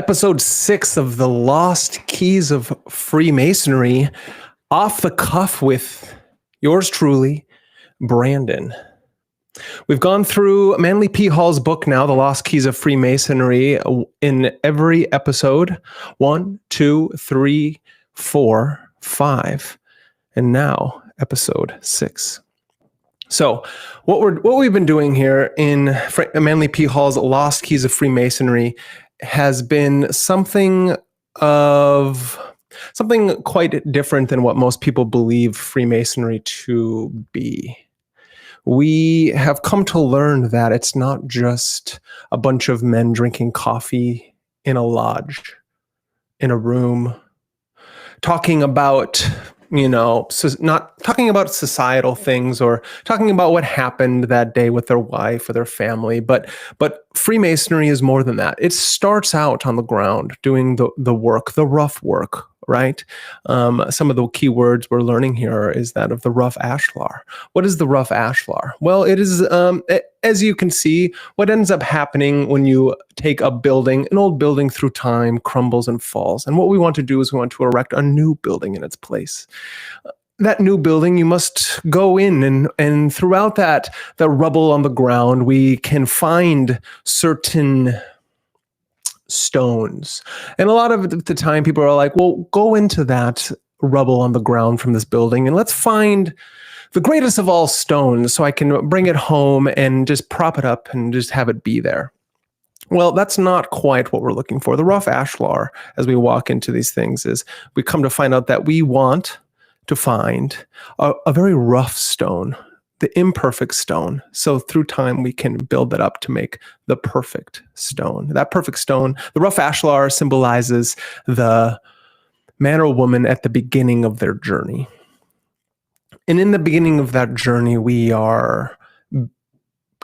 Episode 6 of The Lost Keys of Freemasonry, off the cuff with yours truly, Brandon. We've gone through Manly P. Hall's book now, The Lost Keys of Freemasonry, in every episode. 1, 2, 3, 4, 5, and now episode 6. So what we've been doing here in Manly P. Hall's Lost Keys of Freemasonry has been something quite different than what most people believe Freemasonry to be. We have come to learn that it's not just a bunch of men drinking coffee in a lodge, in a room, talking about, not talking about societal things or talking about what happened that day with their wife or their family, but Freemasonry is more than that. It starts out on the ground doing the work, the rough work, right? Some of the key words we're learning here is that of the rough Ashlar. What is the rough Ashlar? Well, it is, as you can see, what ends up happening when you take a building, an old building through time, crumbles and falls. And what we want to do is we want to erect a new building in its place. That new building, you must go in and throughout that, the rubble on the ground, we can find certain stones. And a lot of the time people are like, well, go into that rubble on the ground from this building and let's find the greatest of all stones so I can bring it home and just prop it up and just have it be there. Well, that's not quite what we're looking for. The rough Ashlar, as we walk into these things, is we come to find out that we want to find a very rough stone, the imperfect stone. So through time, we can build that up to make the perfect stone. That perfect stone, the rough Ashlar, symbolizes the man or woman at the beginning of their journey. And in the beginning of that journey, we are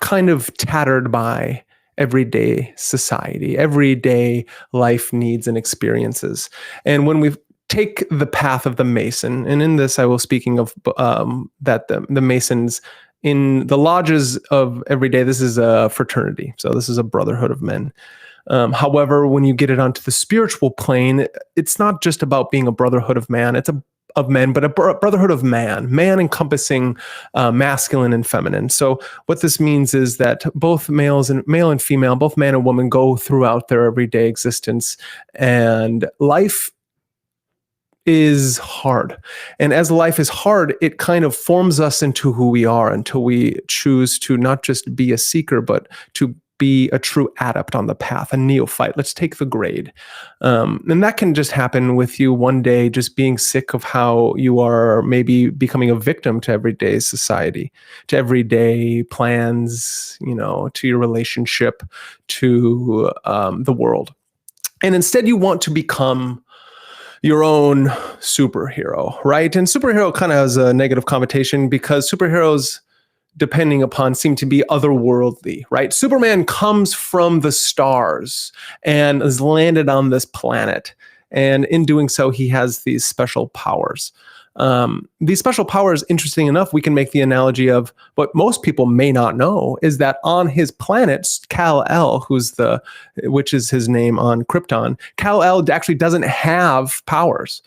kind of tattered by everyday society, everyday life needs and experiences. And when we take the path of the Mason, and in this I will speaking of that the Masons in the lodges of every day, this is a fraternity, so this is a brotherhood of men. However, when you get it onto the spiritual plane, it's not just about being a brotherhood of man, of men, but a brotherhood of man encompassing masculine and feminine. So what this means is that both male and female, both man and woman, go throughout their everyday existence, and life is hard. And as life is hard, it kind of forms us into who we are until we choose to not just be a seeker, but to be a true adept on the path, a neophyte. Let's take the grade. And that can just happen with you one day, just being sick of how you are maybe becoming a victim to everyday society, to everyday plans, to your relationship, to the world. And instead you want to become your own superhero, right? And superhero kind of has a negative connotation because superheroes, depending upon, seem to be otherworldly, right? Superman comes from the stars and has landed on this planet. And in doing so, he has these special powers. These special powers, interesting enough, we can make the analogy of what most people may not know is that on his planet, Kal-El, which is his name on Krypton, Kal-El actually doesn't have powers.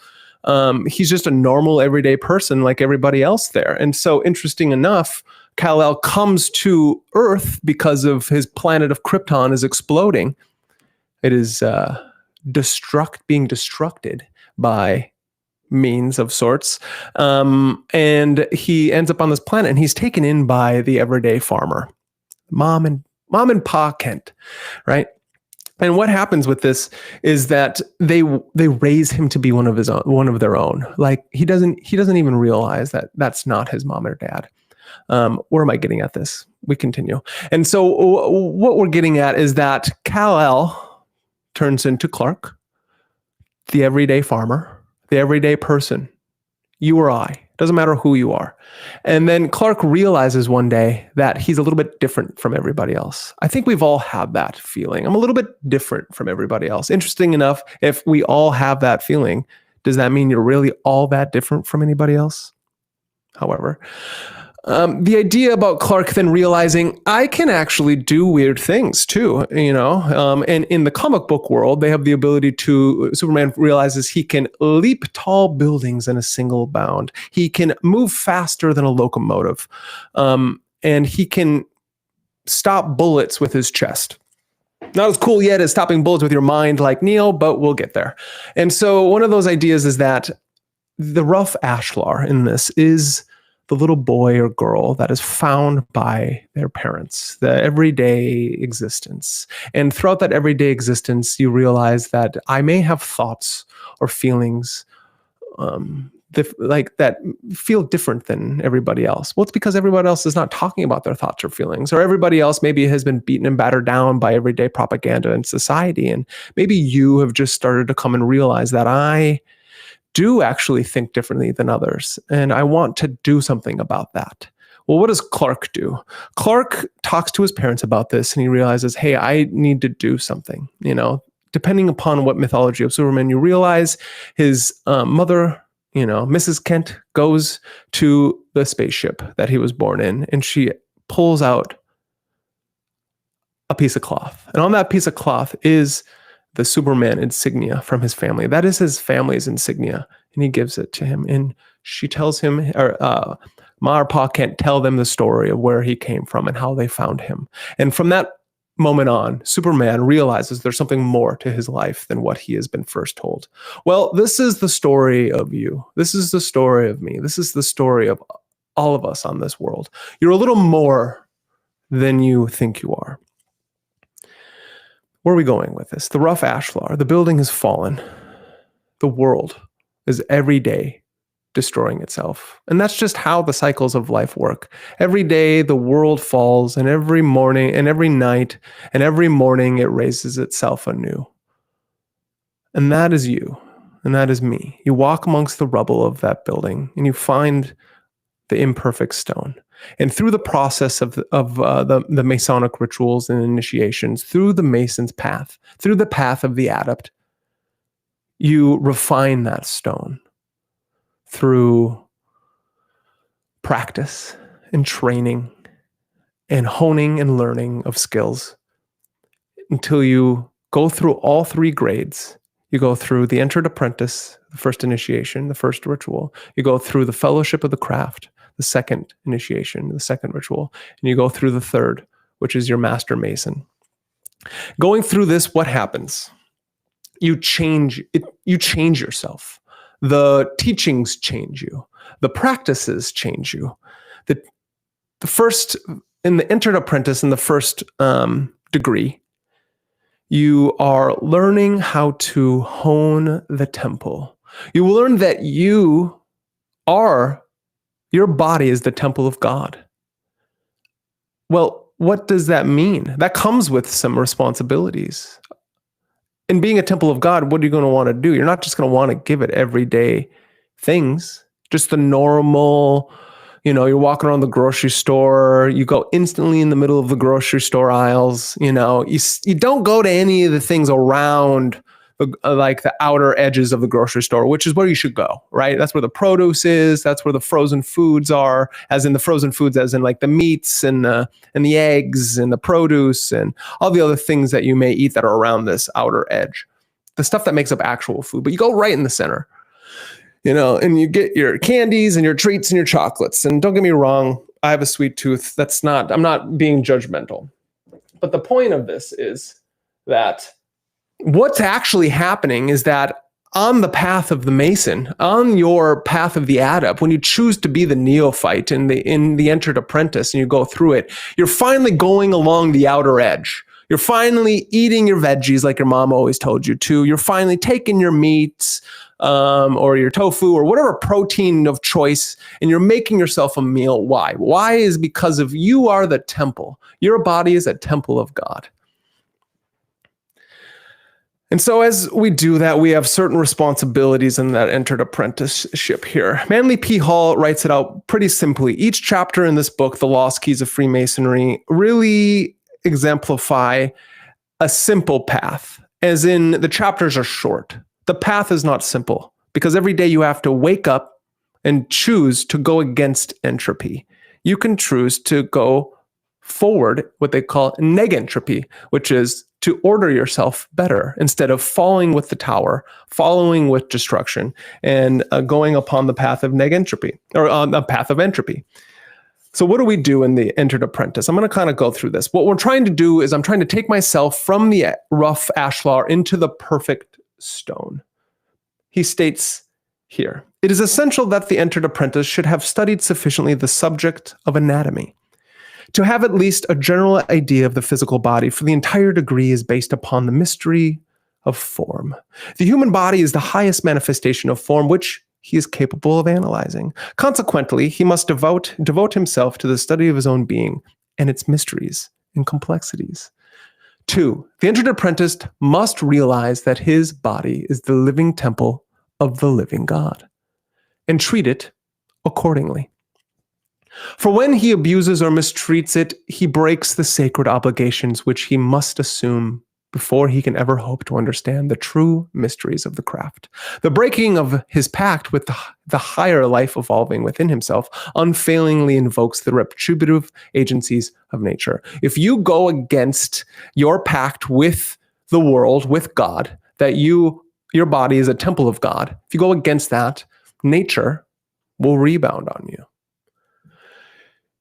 He's just a normal everyday person like everybody else there. And so interesting enough, Kal-El comes to Earth because of his planet of Krypton is exploding. It is being destructed by means of sorts. And he ends up on this planet and he's taken in by the everyday farmer, mom and pa Kent, right? And what happens with this is that they raise him to be one of their own. Like he doesn't even realize that that's not his mom or dad. Where am I getting at this? We continue. And so what we're getting at is that Kal-El turns into Clark, the everyday farmer, the everyday person, you or I, doesn't matter who you are. And then Clark realizes one day that he's a little bit different from everybody else. I think we've all had that feeling. I'm a little bit different from everybody else. Interesting enough, if we all have that feeling, does that mean you're really all that different from anybody else? However, The idea about Clark then realizing I can actually do weird things too, and in the comic book world, they have the ability to, Superman realizes he can leap tall buildings in a single bound. He can move faster than a locomotive. And he can stop bullets with his chest. Not as cool yet as stopping bullets with your mind like Neo, but we'll get there. And so one of those ideas is that the rough Ashlar in this is the little boy or girl that is found by their parents, the everyday existence. And throughout that everyday existence, you realize that I may have thoughts or feelings that feel different than everybody else. Well, it's because everybody else is not talking about their thoughts or feelings, or everybody else maybe has been beaten and battered down by everyday propaganda in society. And maybe you have just started to come and realize that I do actually think differently than others, and I want to do something about that. Well, what does Clark do? Clark talks to his parents about this, and he realizes, hey, I need to do something. Depending upon what mythology of Superman you realize, his mother, Mrs. Kent, goes to the spaceship that he was born in, and she pulls out a piece of cloth. And on that piece of cloth is the Superman insignia from his family. That is his family's insignia. And he gives it to him. And she tells him, Ma or Pa can't tell them the story of where he came from and how they found him. And from that moment on, Superman realizes there's something more to his life than what he has been first told. Well, this is the story of you. This is the story of me. This is the story of all of us on this world. You're a little more than you think you are. Where are we going with this? The rough Ashlar, the building has fallen. The world is every day destroying itself. And that's just how the cycles of life work. Every day the world falls, and every morning and every night and every morning it raises itself anew. And that is you, and that is me. You walk amongst the rubble of that building, and you find the imperfect stone. And through the process of the Masonic rituals and initiations, through the Mason's path, through the path of the adept, you refine that stone through practice and training and honing and learning of skills until you go through all three grades. You go through the entered apprentice, the first initiation, the first ritual. You go through the fellowship of the craft, the second initiation, the second ritual, and you go through the third, which is your master mason. Going through this, what happens? You change yourself. The teachings change you. The practices change you. The first, in the entered apprentice, in the first degree, you are learning how to hone the temple. You will learn that your body is the temple of God. Well, what does that mean? That comes with some responsibilities. In being a temple of God, what are you going to want to do? You're not just going to want to give it everyday things, just the normal, you're walking around the grocery store, you go instantly in the middle of the grocery store aisles, you don't go to any of the things around like the outer edges of the grocery store, which is where you should go, right? That's where the produce is. That's where the frozen foods are, as in the frozen foods, as in like the meats and the eggs and the produce and all the other things that you may eat that are around this outer edge, the stuff that makes up actual food. But you go right in the center, and you get your candies and your treats and your chocolates. And don't get me wrong, I have a sweet tooth. I'm not being judgmental. But the point of this is that what's actually happening is that on the path of the Mason, on your path of the adept, when you choose to be the neophyte in the entered apprentice and you go through it, you're finally going along the outer edge. You're finally eating your veggies like your mom always told you to. You're finally taking your meats or your tofu or whatever protein of choice, and you're making yourself a meal. Why? Why is because of you are the temple. Your body is a temple of God. And so as we do that, we have certain responsibilities in that entered apprenticeship here. Manly P. Hall writes it out pretty simply. Each chapter in this book, The Lost Keys of Freemasonry, really exemplify a simple path, as in the chapters are short. The path is not simple because every day you have to wake up and choose to go against entropy. you can choose to go forward, what they call negentropy, which is to order yourself better instead of falling with the tower, following with destruction, and going upon the path of negentropy, or on the path of entropy. So what do we do in the Entered Apprentice? I'm going to kind of go through this. What we're trying to do is I'm trying to take myself from the rough ashlar into the perfect stone. He states here, it is essential that the Entered Apprentice should have studied sufficiently the subject of anatomy to have at least a general idea of the physical body, for the entire degree is based upon the mystery of form. The human body is the highest manifestation of form, which he is capable of analyzing. Consequently, he must devote himself to the study of his own being and its mysteries and complexities. 2, the Entered Apprentice must realize that his body is the living temple of the living God and treat it accordingly. For when he abuses or mistreats it, he breaks the sacred obligations which he must assume before he can ever hope to understand the true mysteries of the craft. The breaking of his pact with the higher life evolving within himself unfailingly invokes the retributive agencies of nature. If you go against your pact with the world, with God, that your body is a temple of God, if you go against that, nature will rebound on you.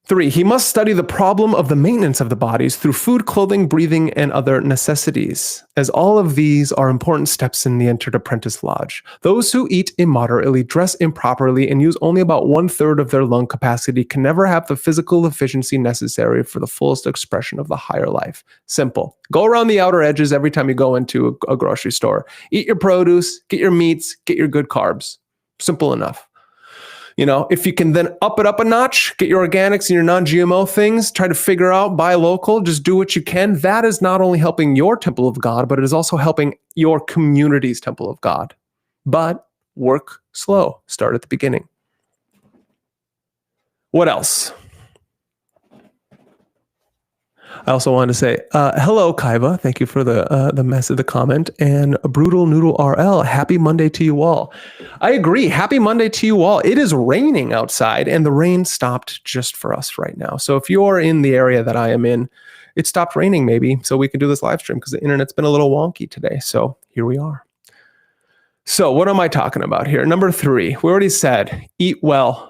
3, he must study the problem of the maintenance of the bodies through food, clothing, breathing, and other necessities, as all of these are important steps in the Entered Apprentice Lodge. Those who eat immoderately, dress improperly, and use only about 1/3 of their lung capacity can never have the physical efficiency necessary for the fullest expression of the higher life. Simple. Go around the outer edges every time you go into a grocery store. Eat your produce, get your meats, get your good carbs. Simple enough. You know, if you can then up it up a notch, get your organics and your non-GMO things, try to figure out, buy local, just do what you can. That is not only helping your temple of God, but it is also helping your community's temple of God. But work slow. Start at the beginning. What else? I also want to say, hello, Kaiva. Thank you for the message, the comment. And Brutal Noodle RL, happy Monday to you all. I agree. Happy Monday to you all. It is raining outside, and the rain stopped just for us right now. So if you're in the area that I am in, it stopped raining maybe, so we can do this live stream because the internet's been a little wonky today. So here we are. So what am I talking about here? Number 3, we already said, eat well.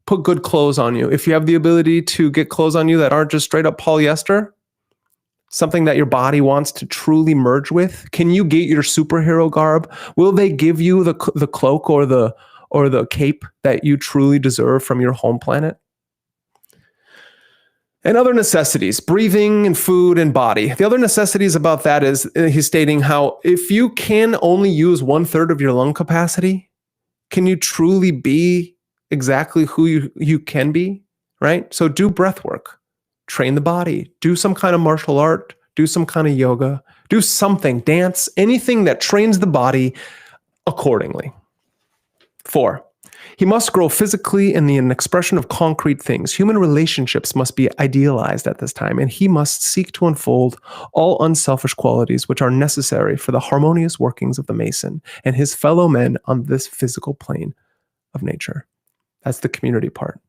Put good clothes on you. If you have the ability to get clothes on you that aren't just straight up polyester, something that your body wants to truly merge with, can you get your superhero garb? Will they give you the cloak or the cape that you truly deserve from your home planet? And other necessities, breathing and food and body. The other necessities about that is he's stating how if you can only use 1/3 of your lung capacity, can you truly be exactly who you can be, right? So do breath work, train the body, do some kind of martial art, do some kind of yoga, do something, dance, anything that trains the body accordingly. 4, he must grow physically in the expression of concrete things. Human relationships must be idealized at this time, and he must seek to unfold all unselfish qualities which are necessary for the harmonious workings of the Mason and his fellow men on this physical plane of nature. That's the community part.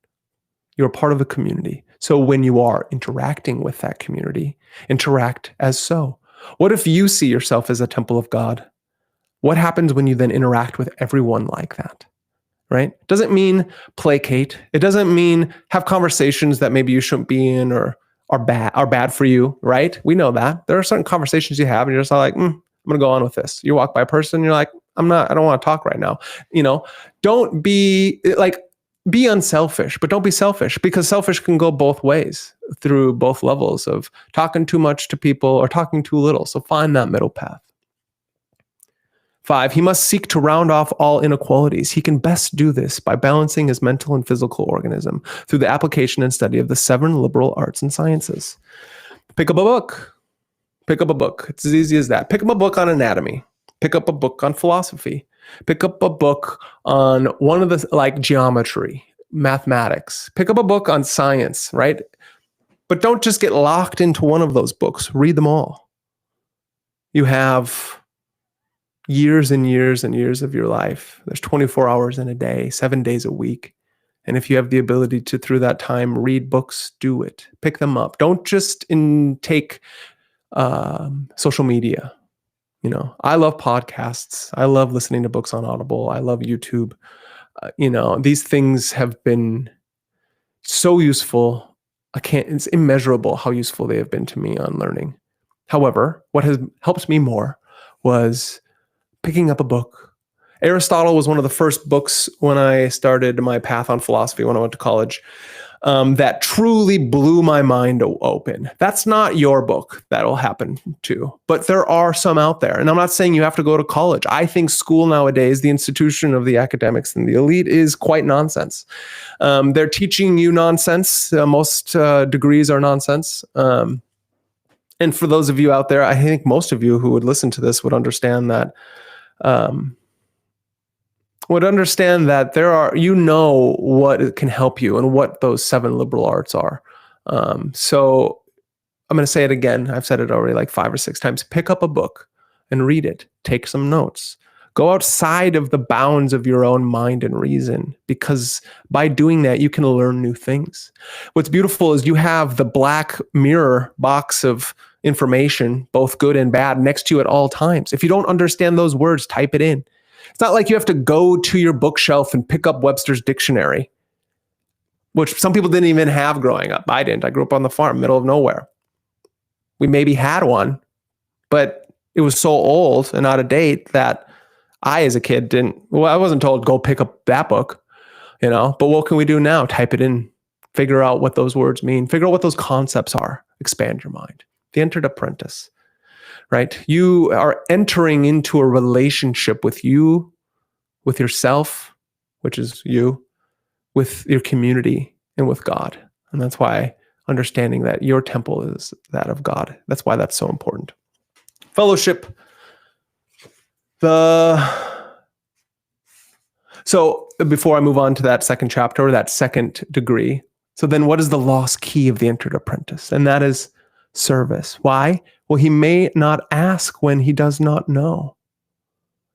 You're part of a community. So when you are interacting with that community, interact as so. What if you see yourself as a temple of God? What happens when you then interact with everyone like that? Right? Doesn't mean placate. It doesn't mean have conversations that maybe you shouldn't be in or are bad for you, right? We know that. There are certain conversations you have and you're just like, I'm going to go on with this. You walk by a person, you're like, I don't want to talk right now. You know, don't be like, be unselfish, but don't be selfish, because selfish can go both ways through both levels of talking too much to people or talking too little. So find that middle path. 5, he must seek to round off all inequalities. He can best do this by balancing his mental and physical organism through the application and study of the 7 liberal arts and sciences. Pick up a book. Pick up a book. It's as easy as that. Pick up a book on anatomy. Pick up a book on philosophy. Pick up a book on one of the, like, geometry, mathematics. Pick up a book on science, right? But don't just get locked into one of those books. Read them all. You have years and years and years of your life. There's 24 hours in a day, 7 days a week. And if you have the ability to, through that time, read books, do it. Pick them up. Don't just take social media. I love podcasts. I love listening to books on Audible. I love YouTube. These things have been so useful. It's immeasurable how useful they have been to me on learning. However, what has helped me more was picking up a book. Aristotle was one of the first books when I started my path on philosophy when I went to college that truly blew my mind open. That's not your book that'll happen to, but there are some out there. And I'm not saying you have to go to college. I think school nowadays, the institution of the academics and the elite, is quite nonsense. They're teaching you nonsense. Most degrees are nonsense. And for those of you out there, I think most of you who would listen to this would understand that there are, what can help you and what those 7 liberal arts are. So I'm going to say it again. I've said it already like 5 or 6 times. Pick up a book and read it. Take some notes. Go outside of the bounds of your own mind and reason, because by doing that, you can learn new things. What's beautiful is you have the black mirror box of information, both good and bad, next to you at all times. If you don't understand those words, type it in. It's not like you have to go to your bookshelf and pick up Webster's dictionary, which some people didn't even have growing up. I didn't. I grew up on the farm, middle of nowhere. We maybe had one, but it was so old and out of date that I, as a kid, I wasn't told, go pick up that book, but what can we do now? Type it in, figure out what those words mean, figure out what those concepts are, expand your mind. The entered apprentice, right? You are entering into a relationship with yourself, which is you, with your community, and with God. And that's why understanding that your temple is that of God. That's why that's so important. Fellowship. So before I move on to that second chapter, or that second degree, so then what is the lost key of the entered apprentice? And that is service. Why? Well, he may not ask when he does not know.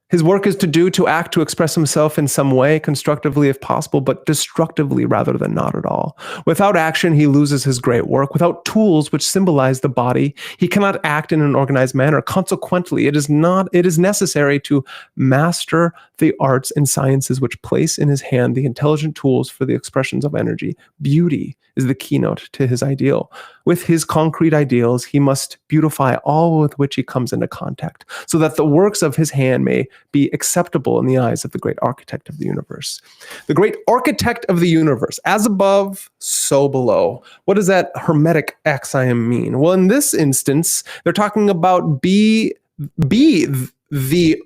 His work is to act, to express himself in some way, constructively if possible, but destructively rather than not at all. Without action, he loses his great work. Without tools which symbolize the body, he cannot act in an organized manner. Consequently, it is necessary to master the arts and sciences which place in his hand the intelligent tools for the expressions of energy. Beauty is the keynote to his ideal. With his concrete ideals, he must beautify all with which he comes into contact, so that the works of his hand may be acceptable in the eyes of the great architect of the universe. The great architect of the universe, as above, so below. What does that hermetic axiom mean? Well, in this instance, they're talking about be the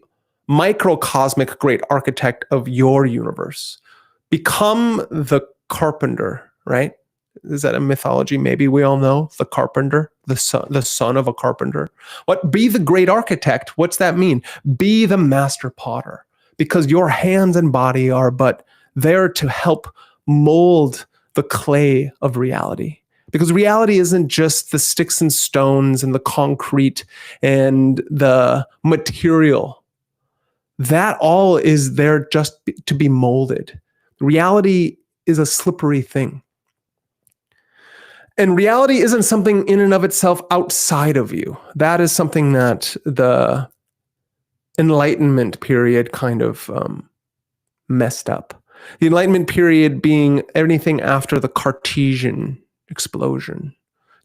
microcosmic great architect of your universe. Become the carpenter, right? Is that a mythology? Maybe we all know the carpenter, the son of a carpenter. Be the great architect? What's that mean? Be the master potter, because your hands and body are but there to help mold the clay of reality. Because reality isn't just the sticks and stones and the concrete and the material. That all is there just to be molded. Reality is a slippery thing. And reality isn't something in and of itself outside of you. That is something that the Enlightenment period kind of messed up. The Enlightenment period being anything after the Cartesian explosion.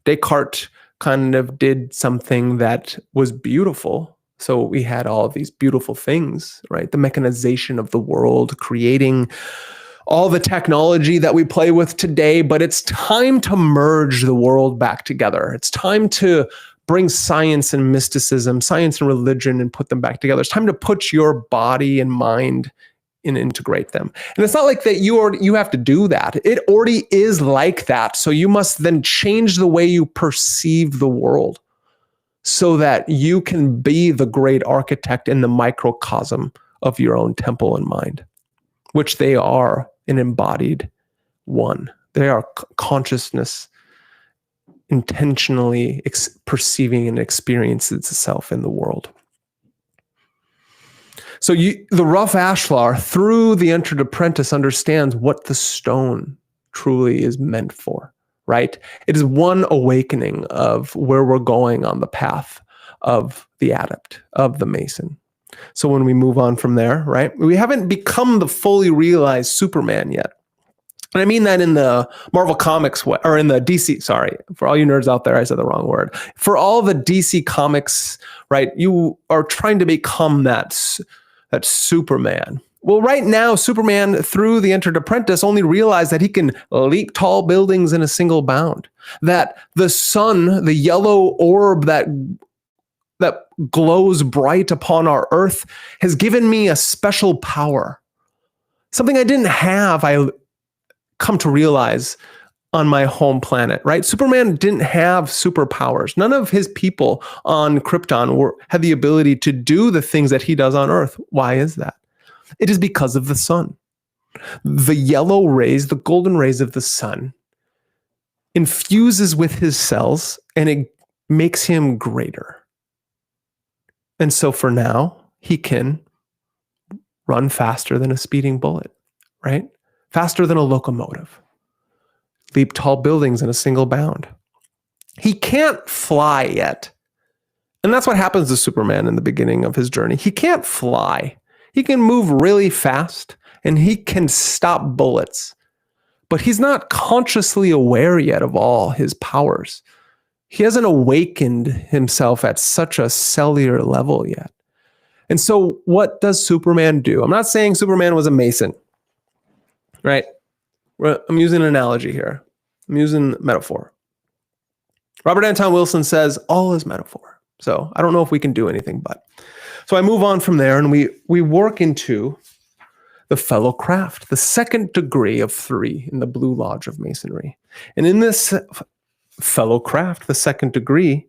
Descartes kind of did something that was beautiful. So we had all of these beautiful things, right? The mechanization of the world, creating all the technology that we play with today, but it's time to merge the world back together. It's time to bring science and mysticism, science and religion, and put them back together. It's time to put your body and mind and integrate them. And it's not like that you have to do that. It already is like that. So you must then change the way you perceive the world so that you can be the great architect in the microcosm of your own temple and mind, which they are an embodied one. They are consciousness intentionally perceiving and experiencing itself in the world. So the rough Ashlar, through the entered apprentice, understands what the stone truly is meant for, right? It is one awakening of where we're going on the path of the adept, of the Mason. So when we move on from there, right, we haven't become the fully realized Superman yet. And I mean that in the Marvel Comics way, or in the DC, sorry, for all you nerds out there, I said the wrong word. For all the DC Comics, right, you are trying to become that Superman. Well, right now, Superman, through the entered apprentice, only realized that he can leap tall buildings in a single bound. That the sun, the yellow orb that glows bright upon our earth, has given me a special power. Something I didn't have, I come to realize on my home planet, right? Superman didn't have superpowers. None of his people on Krypton had the ability to do the things that he does on Earth. Why is that? It is because of the sun. The yellow rays, the golden rays of the sun, infuses with his cells, and it makes him greater. And so for now, he can run faster than a speeding bullet, right? Faster than a locomotive. Leap tall buildings in a single bound. He can't fly yet. And that's what happens to Superman in the beginning of his journey. He can't fly. He can move really fast and he can stop bullets. But he's not consciously aware yet of all his powers. He hasn't awakened himself at such a cellular level yet. And so what does Superman do? I'm not saying Superman was a Mason, right? I'm using an analogy here. I'm using metaphor. Robert Anton Wilson says all is metaphor. So I don't know if we can do anything but. So I move on from there and we work into the fellow craft, the second degree of 3 in the Blue Lodge of Masonry. And in this fellow craft, the second degree,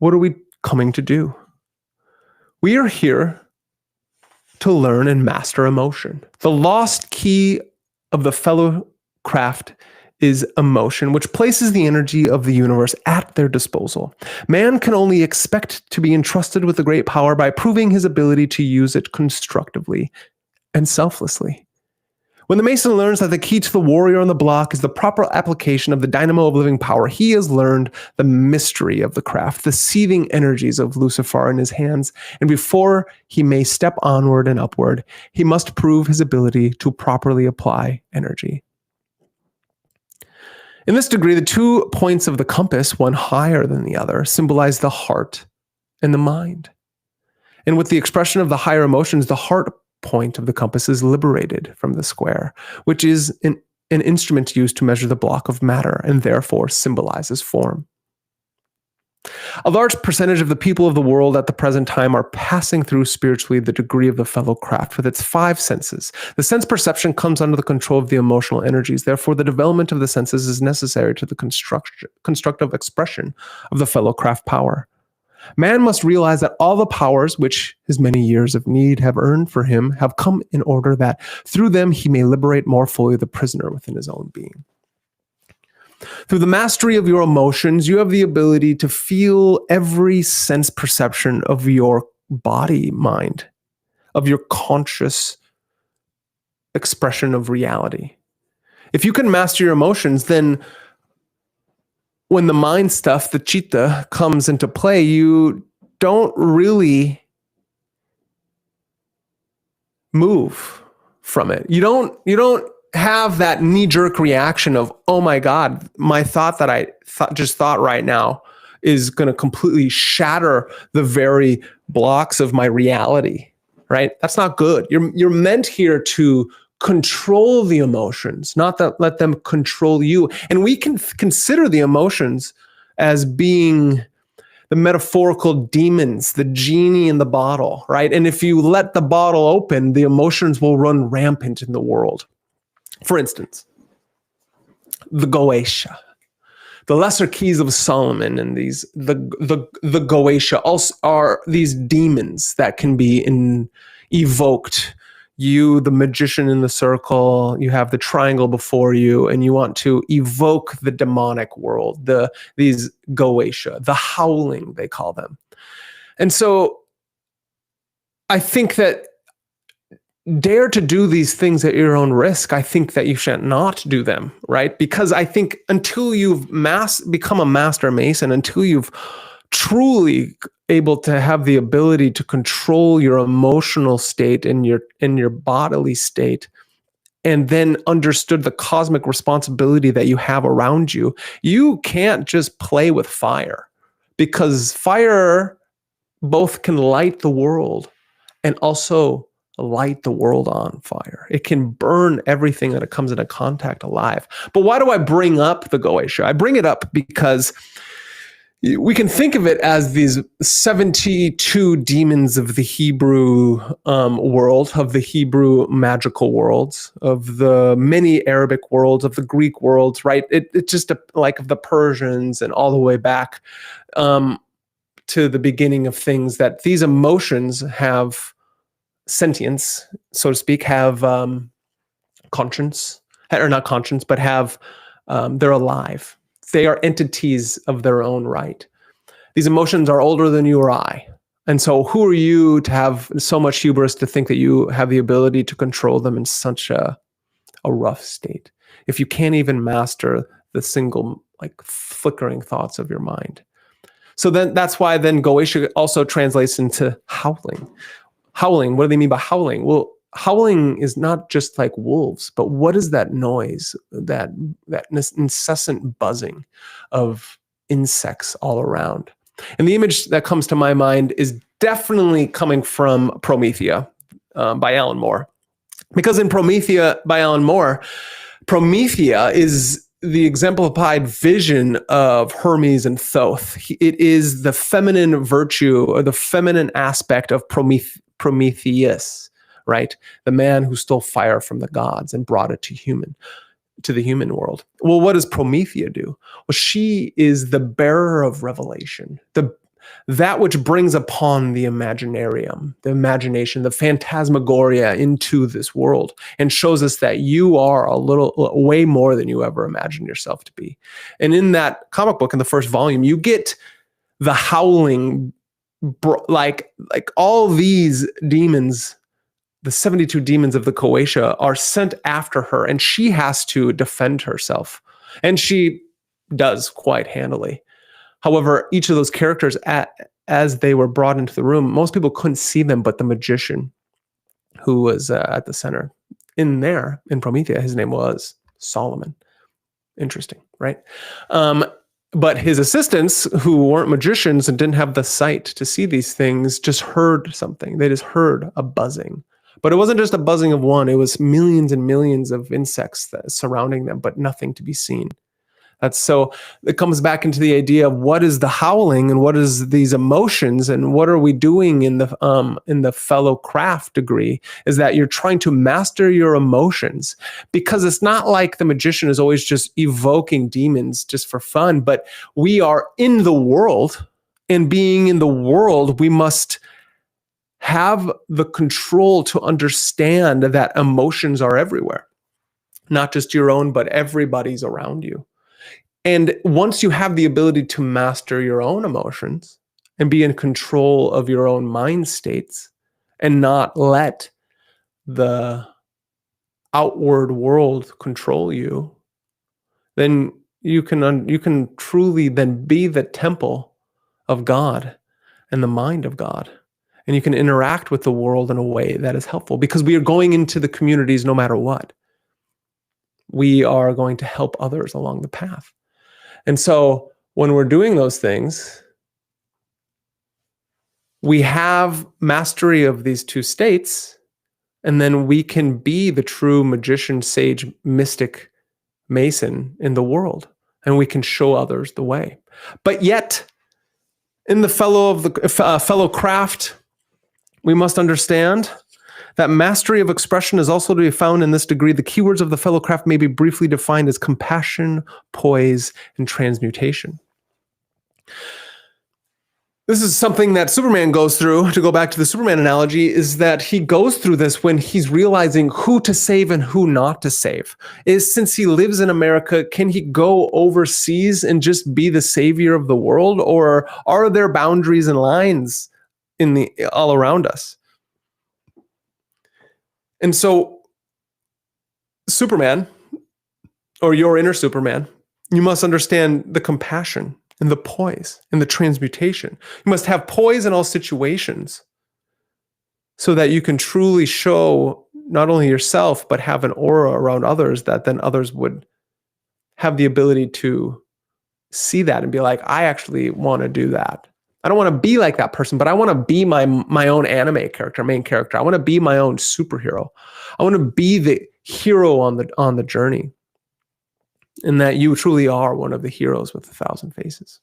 what are we coming to do? We are here to learn and master emotion. The lost key of the fellow craft is emotion, which places the energy of the universe at their disposal. Man can only expect to be entrusted with the great power by proving his ability to use it constructively and selflessly. When the Mason learns that the key to the warrior on the block is the proper application of the dynamo of living power, he has learned the mystery of the craft, the seething energies of Lucifer in his hands, and before he may step onward and upward, he must prove his ability to properly apply energy. In this degree, the 2 points of the compass, one higher than the other, symbolize the heart and the mind. And with the expression of the higher emotions, the heart point of the compass is liberated from the square, which is an instrument used to measure the block of matter and therefore symbolizes form. A large percentage of the people of the world at the present time are passing through spiritually the degree of the fellow craft with its 5 senses. The sense perception comes under the control of the emotional energies. Therefore, the development of the senses is necessary to the constructive expression of the fellow craft power. Man must realize that all the powers which his many years of need have earned for him have come in order that through them he may liberate more fully the prisoner within his own being. Through the mastery of your emotions, you have the ability to feel every sense perception of your body, mind, of your conscious expression of reality. If you can master your emotions, then when the mind stuff, the chitta, comes into play, you don't really move from it. You don't have that knee-jerk reaction of, oh my God, my thought that I just thought right now is going to completely shatter the very blocks of my reality, right? That's not good. You're meant here to control the emotions, not that let them control you. And we can consider the emotions as being the metaphorical demons, the genie in the bottle, right? And if you let the bottle open, the emotions will run rampant in the world. For instance, the Goetia, the lesser keys of Solomon, and the Goetia also are these demons that can be evoked. You, the magician in the circle, you have the triangle before you, and you want to evoke the demonic world, these Goetia, the howling, they call them. And so I think that dare to do these things at your own risk. I think that you should not do them, right? Because I think until you've become a master mason, until you've truly able to have the ability to control your emotional state and your bodily state, and then understood the cosmic responsibility that you have around you, you can't just play with fire, because fire both can light the world and also light the world on fire. It can burn everything that it comes into contact alive. But why do I bring up the Goetia? I bring it up because we can think of it as these 72 demons of the Hebrew world, of the Hebrew magical worlds, of the many Arabic worlds, of the Greek worlds, right? It's just like of the Persians and all the way back to the beginning of things, that these emotions have sentience, so to speak, have conscience, or not conscience, but have, they're alive. They are entities of their own right. These emotions are older than you or I. And so who are you to have so much hubris to think that you have the ability to control them in such a rough state, if you can't even master the single like flickering thoughts of your mind? So then that's why then Goetia also translates into howling. Howling, what do they mean by howling? Well, howling is not just like wolves, but what is that noise, that incessant buzzing of insects all around? And the image that comes to my mind is definitely coming from Promethea by Alan Moore. Because in Promethea by Alan Moore, Promethea is the exemplified vision of Hermes and Thoth. It is the feminine virtue, or the feminine aspect of Prometheus, right? The man who stole fire from the gods and brought it to the human world. Well, what does Promethea do? Well, she is the bearer of revelation, that which brings upon the imaginarium, the imagination, the phantasmagoria into this world, and shows us that you are way more than you ever imagined yourself to be. And in that comic book, in the first volume, you get the howling, like all these demons, the 72 demons of the Goetia, are sent after her, and she has to defend herself. And she does quite handily. However, each of those characters, as they were brought into the room, most people couldn't see them, but the magician who was at the center in Promethea, his name was Solomon. Interesting, right? But his assistants, who weren't magicians and didn't have the sight to see these things, just heard something. They just heard a buzzing. But it wasn't just a buzzing of one. It was millions and millions of insects surrounding them, but nothing to be seen. So it comes back into the idea of what is the howling and what is these emotions and what are we doing in the fellow craft degree, is that you're trying to master your emotions, because it's not like the magician is always just evoking demons just for fun, but we are in the world, and being in the world, we must have the control to understand that emotions are everywhere, not just your own, but everybody's around you. And once you have the ability to master your own emotions and be in control of your own mind states and not let the outward world control you, then you can truly then be the temple of God and the mind of God. And you can interact with the world in a way that is helpful, because we are going into the communities no matter what. We are going to help others along the path. And so when we're doing those things, we have mastery of these two states, and then we can be the true magician, sage, mystic, mason in the world, and we can show others the way. But yet, in the fellow craft, we must understand that mastery of expression is also to be found in this degree. The keywords of the fellow craft may be briefly defined as compassion, poise, and transmutation. This is something that Superman goes through. To go back to the Superman analogy, is that he goes through this when he's realizing who to save and who not to save. Since he lives in America, can he go overseas and just be the savior of the world? Or are there boundaries and lines all around us? And so Superman, or your inner Superman, you must understand the compassion and the poise and the transmutation. You must have poise in all situations so that you can truly show not only yourself, but have an aura around others that then others would have the ability to see that and be like, I actually want to do that. I don't want to be like that person, but I want to be my own anime character, main character. I want to be my own superhero. I want to be the hero on the journey. And that you truly are one of the heroes with 1,000 faces.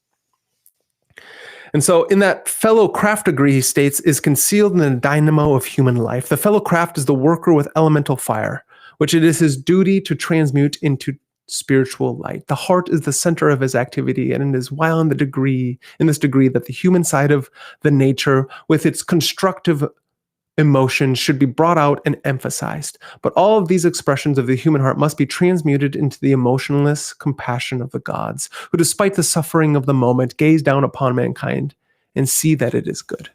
And so in that fellow craft degree, he states, is concealed in the dynamo of human life. The fellow craft is the worker with elemental fire, which it is his duty to transmute into spiritual light. The heart is the center of his activity, and it is while in this degree that the human side of the nature with its constructive emotion should be brought out and emphasized. But all of these expressions of the human heart must be transmuted into the emotionless compassion of the gods, who despite the suffering of the moment gaze down upon mankind and see that it is good.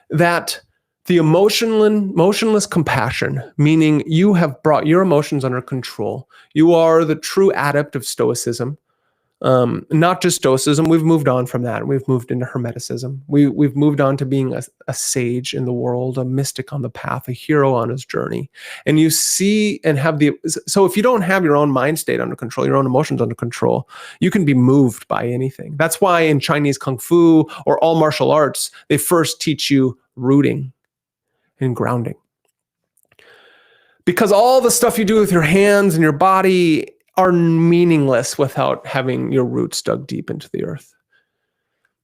That the motionless compassion, meaning you have brought your emotions under control. You are the true adept of Stoicism. Not just Stoicism, we've moved on from that. We've moved into Hermeticism. We've moved on to being a sage in the world, a mystic on the path, a hero on his journey. And you see and have so if you don't have your own mind state under control, your own emotions under control, you can be moved by anything. That's why in Chinese Kung Fu or all martial arts, they first teach you rooting and grounding. Because all the stuff you do with your hands and your body are meaningless without having your roots dug deep into the earth.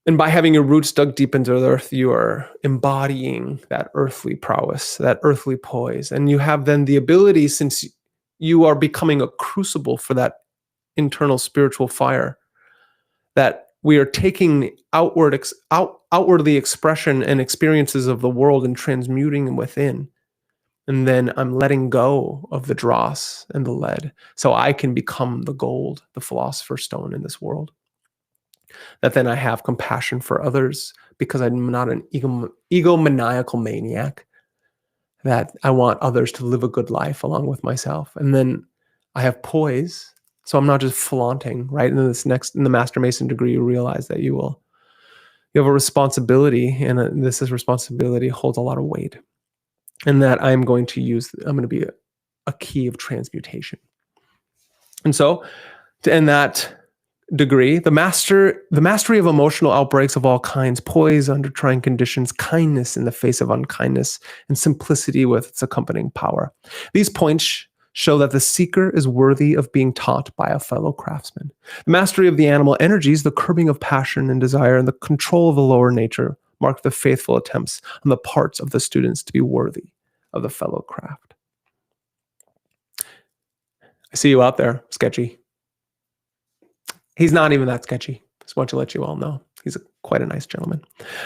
And by having your roots dug deep into the earth, you are embodying that earthly prowess, that earthly poise. And you have then the ability, since you are becoming a crucible for that internal spiritual fire, that we are taking outwardly expression and experiences of the world and transmuting them within. And then I'm letting go of the dross and the lead so I can become the gold, the philosopher's stone in this world. That then I have compassion for others because I'm not an egomaniacal maniac. That I want others to live a good life along with myself. And then I have poise. So I'm not just flaunting, right? In the Master Mason degree, you realize that you have a responsibility, and this responsibility holds a lot of weight. And that I'm going to be a key of transmutation. And so, to end that degree, the mastery of emotional outbreaks of all kinds, poise under trying conditions, kindness in the face of unkindness, and simplicity with its accompanying power. These points show that the seeker is worthy of being taught by a fellow craftsman. The mastery of the animal energies, the curbing of passion and desire, and the control of the lower nature mark the faithful attempts on the parts of the students to be worthy of the fellow craft. I see you out there, sketchy. He's not even that sketchy. Just want to let you all know. He's quite a nice gentleman.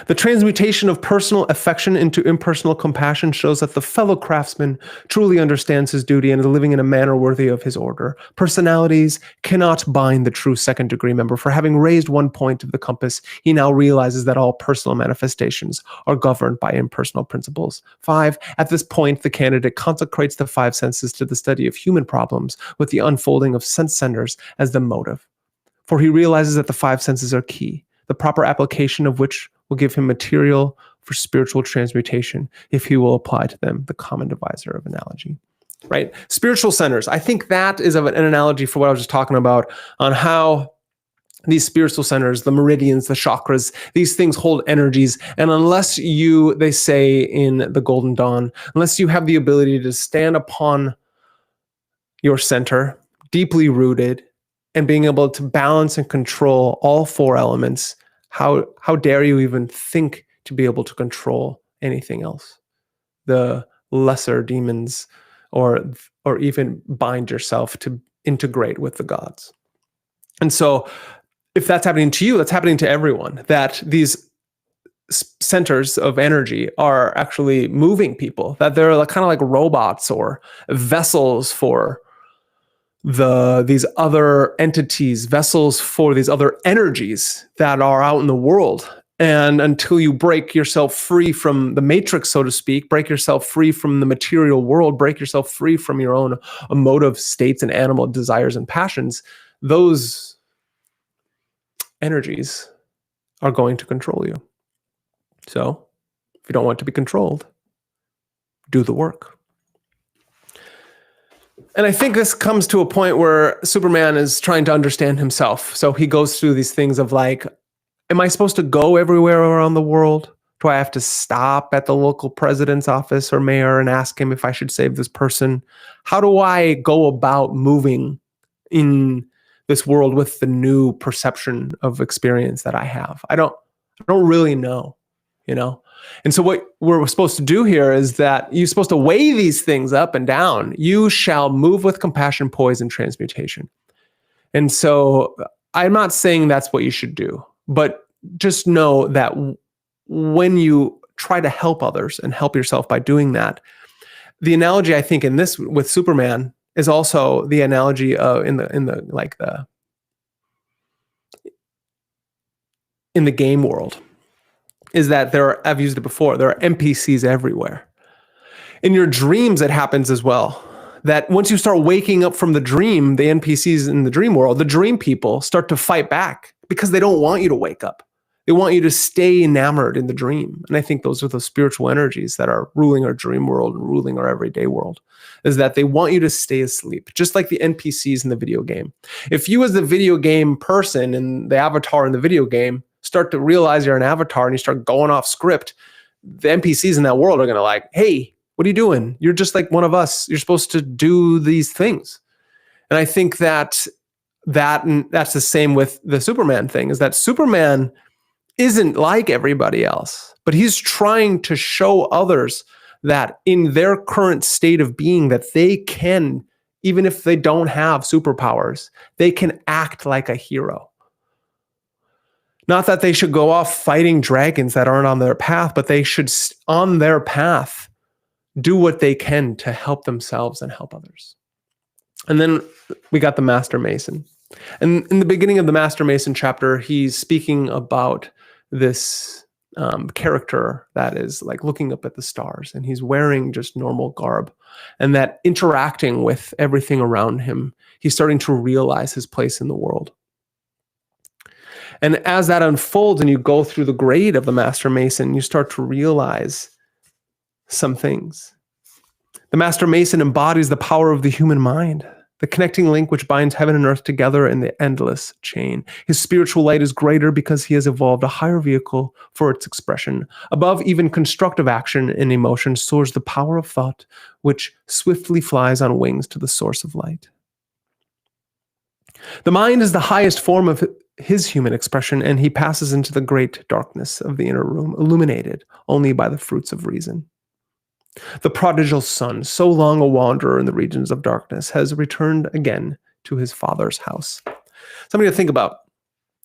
The transmutation of personal affection into impersonal compassion shows that the fellow craftsman truly understands his duty and is living in a manner worthy of his order. Personalities cannot bind the true second degree member, for having raised one point of the compass, he now realizes that all personal manifestations are governed by impersonal principles. 5, at this point, the candidate consecrates the 5 senses to the study of human problems with the unfolding of sense centers as the motive. For he realizes that the 5 senses are key, the proper application of which will give him material for spiritual transmutation if he will apply to them the common divisor of analogy. Right? Spiritual centers. I think that is an analogy for what I was just talking about on how these spiritual centers, the meridians, the chakras, these things hold energies. And unless they say in the Golden Dawn, unless you have the ability to stand upon your center, deeply rooted, and being able to balance and control all 4 elements, how dare you even think to be able to control anything else? The lesser demons, or even bind yourself to integrate with the gods. And so if that's happening to you, that's happening to everyone, that these centers of energy are actually moving people, that they're kind of like robots or vessels for these other entities, vessels for these other energies that are out in the world. And until you break yourself free from the matrix, so to speak, break yourself free from the material world, break yourself free from your own emotive states and animal desires and passions, those energies are going to control you. So if you don't want to be controlled, do the work. And I think this comes to a point where Superman is trying to understand himself. So he goes through these things of like, am I supposed to go everywhere around the world? Do I have to stop at the local president's office or mayor and ask him if I should save this person? How do I go about moving in this world with the new perception of experience that I have? I don't really know, you know? And so what we're supposed to do here is that you're supposed to weigh these things up and down. You shall move with compassion, poise, and transmutation. And so I'm not saying that's what you should do, but just know that when you try to help others and help yourself by doing that, the analogy I think in this with Superman is also the analogy of in the game world, is that I've used it before, there are NPCs everywhere. In your dreams, it happens as well. That once you start waking up from the dream, the NPCs in the dream world, the dream people start to fight back because they don't want you to wake up. They want you to stay enamored in the dream. And I think those are the spiritual energies that are ruling our dream world and ruling our everyday world, is that they want you to stay asleep, just like the NPCs in the video game. If you as the video game person and the avatar in the video game start to realize you're an avatar and you start going off script, the NPCs in that world are going to like, hey, what are you doing? You're just like one of us. You're supposed to do these things. And I think that's the same with the Superman thing, is that Superman isn't like everybody else, but he's trying to show others that in their current state of being, that they can, even if they don't have superpowers, they can act like a hero. Not that they should go off fighting dragons that aren't on their path, but they should, on their path, do what they can to help themselves and help others. And then we got the Master Mason. And in the beginning of the Master Mason chapter, he's speaking about this character that is like looking up at the stars, and he's wearing just normal garb, and that interacting with everything around him, he's starting to realize his place in the world. And as that unfolds and you go through the grade of the Master Mason, you start to realize some things. The Master Mason embodies the power of the human mind, the connecting link which binds heaven and earth together in the endless chain. His spiritual light is greater because he has evolved a higher vehicle for its expression. Above even constructive action and emotion soars the power of thought, which swiftly flies on wings to the source of light. The mind is the highest form of his human expression, and he passes into the great darkness of the inner room, illuminated only by the fruits of reason. The prodigal son, so long a wanderer in the regions of darkness, has returned again to his father's house. Something to think about.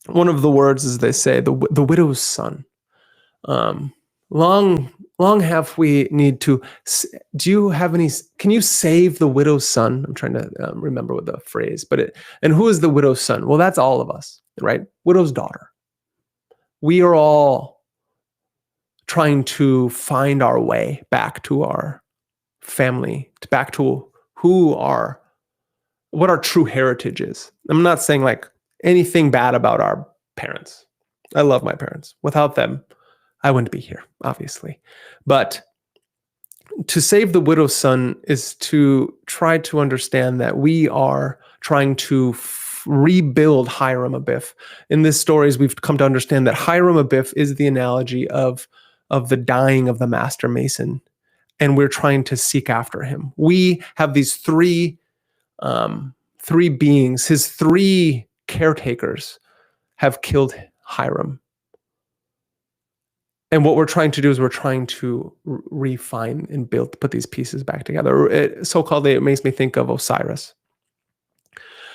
One of the words, as they say, the widow's son. Long have we need to. Do you have any? Can you save the widow's son? I'm trying to remember what the phrase, and who is the widow's son? Well, that's all of us, right? Widow's daughter. We are all trying to find our way back to our family, back to what our true heritage is. I'm not saying like anything bad about our parents. I love my parents. Without them, I wouldn't be here, obviously. But to save the widow's son is to try to understand that we are trying to rebuild Hiram Abiff. In this stories, we've come to understand that Hiram Abiff is the analogy of the dying of the Master Mason, and we're trying to seek after him. We have these three beings, his three caretakers have killed Hiram. And what we're trying to do is we're trying to refine and put these pieces back together. It makes me think of Osiris.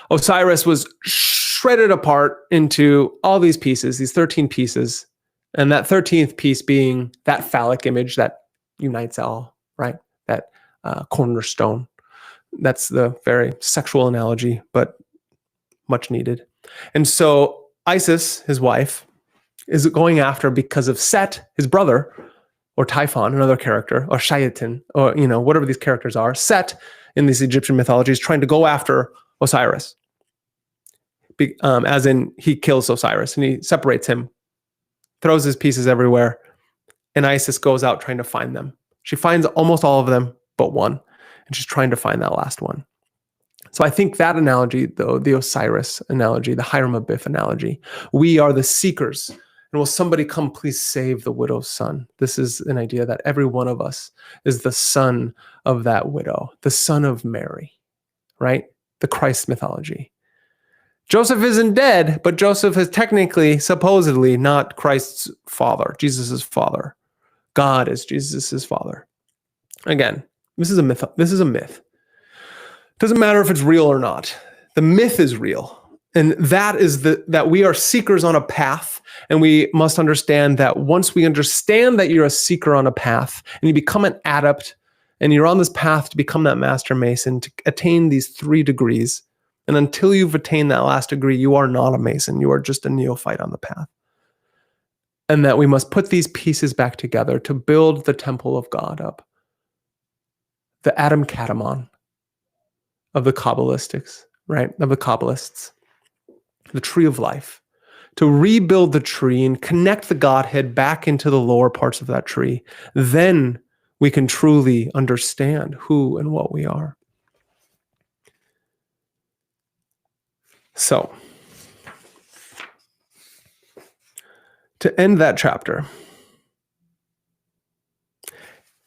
Osiris was shredded apart into all these pieces, these 13 pieces, and that 13th piece being that phallic image that unites all, right? That cornerstone. That's the very sexual analogy, but much needed. And so Isis, his wife, is going after because of Set, his brother, or Typhon, another character, or Shaitan, or whatever these characters are. Set in these Egyptian mythologies trying to go after Osiris. As in, he kills Osiris and he separates him, throws his pieces everywhere, and Isis goes out trying to find them. She finds almost all of them but one, and she's trying to find that last one. So I think that analogy, though, the Osiris analogy, the Hiram Abiff analogy, we are the seekers, and will somebody come please save the widow's son? This is an idea that every one of us is the son of that widow, the son of Mary, right? The Christ mythology. Joseph isn't dead, but Joseph is technically, supposedly, not Christ's father, Jesus's father. God is Jesus's father. Again, this is a myth. Doesn't matter if it's real or not. The myth is real. And that is that we are seekers on a path. And we must understand that once we understand that you're a seeker on a path and you become an adept and you're on this path to become that master mason, to attain these 3 degrees. And until you've attained that last degree, you are not a mason. You are just a neophyte on the path. And that we must put these pieces back together to build the temple of God up. The Adam Katamon of the Kabbalistics, right? Of the Kabbalists. The tree of life. To rebuild the tree and connect the Godhead back into the lower parts of that tree. Then we can truly understand who and what we are. So, to end that chapter,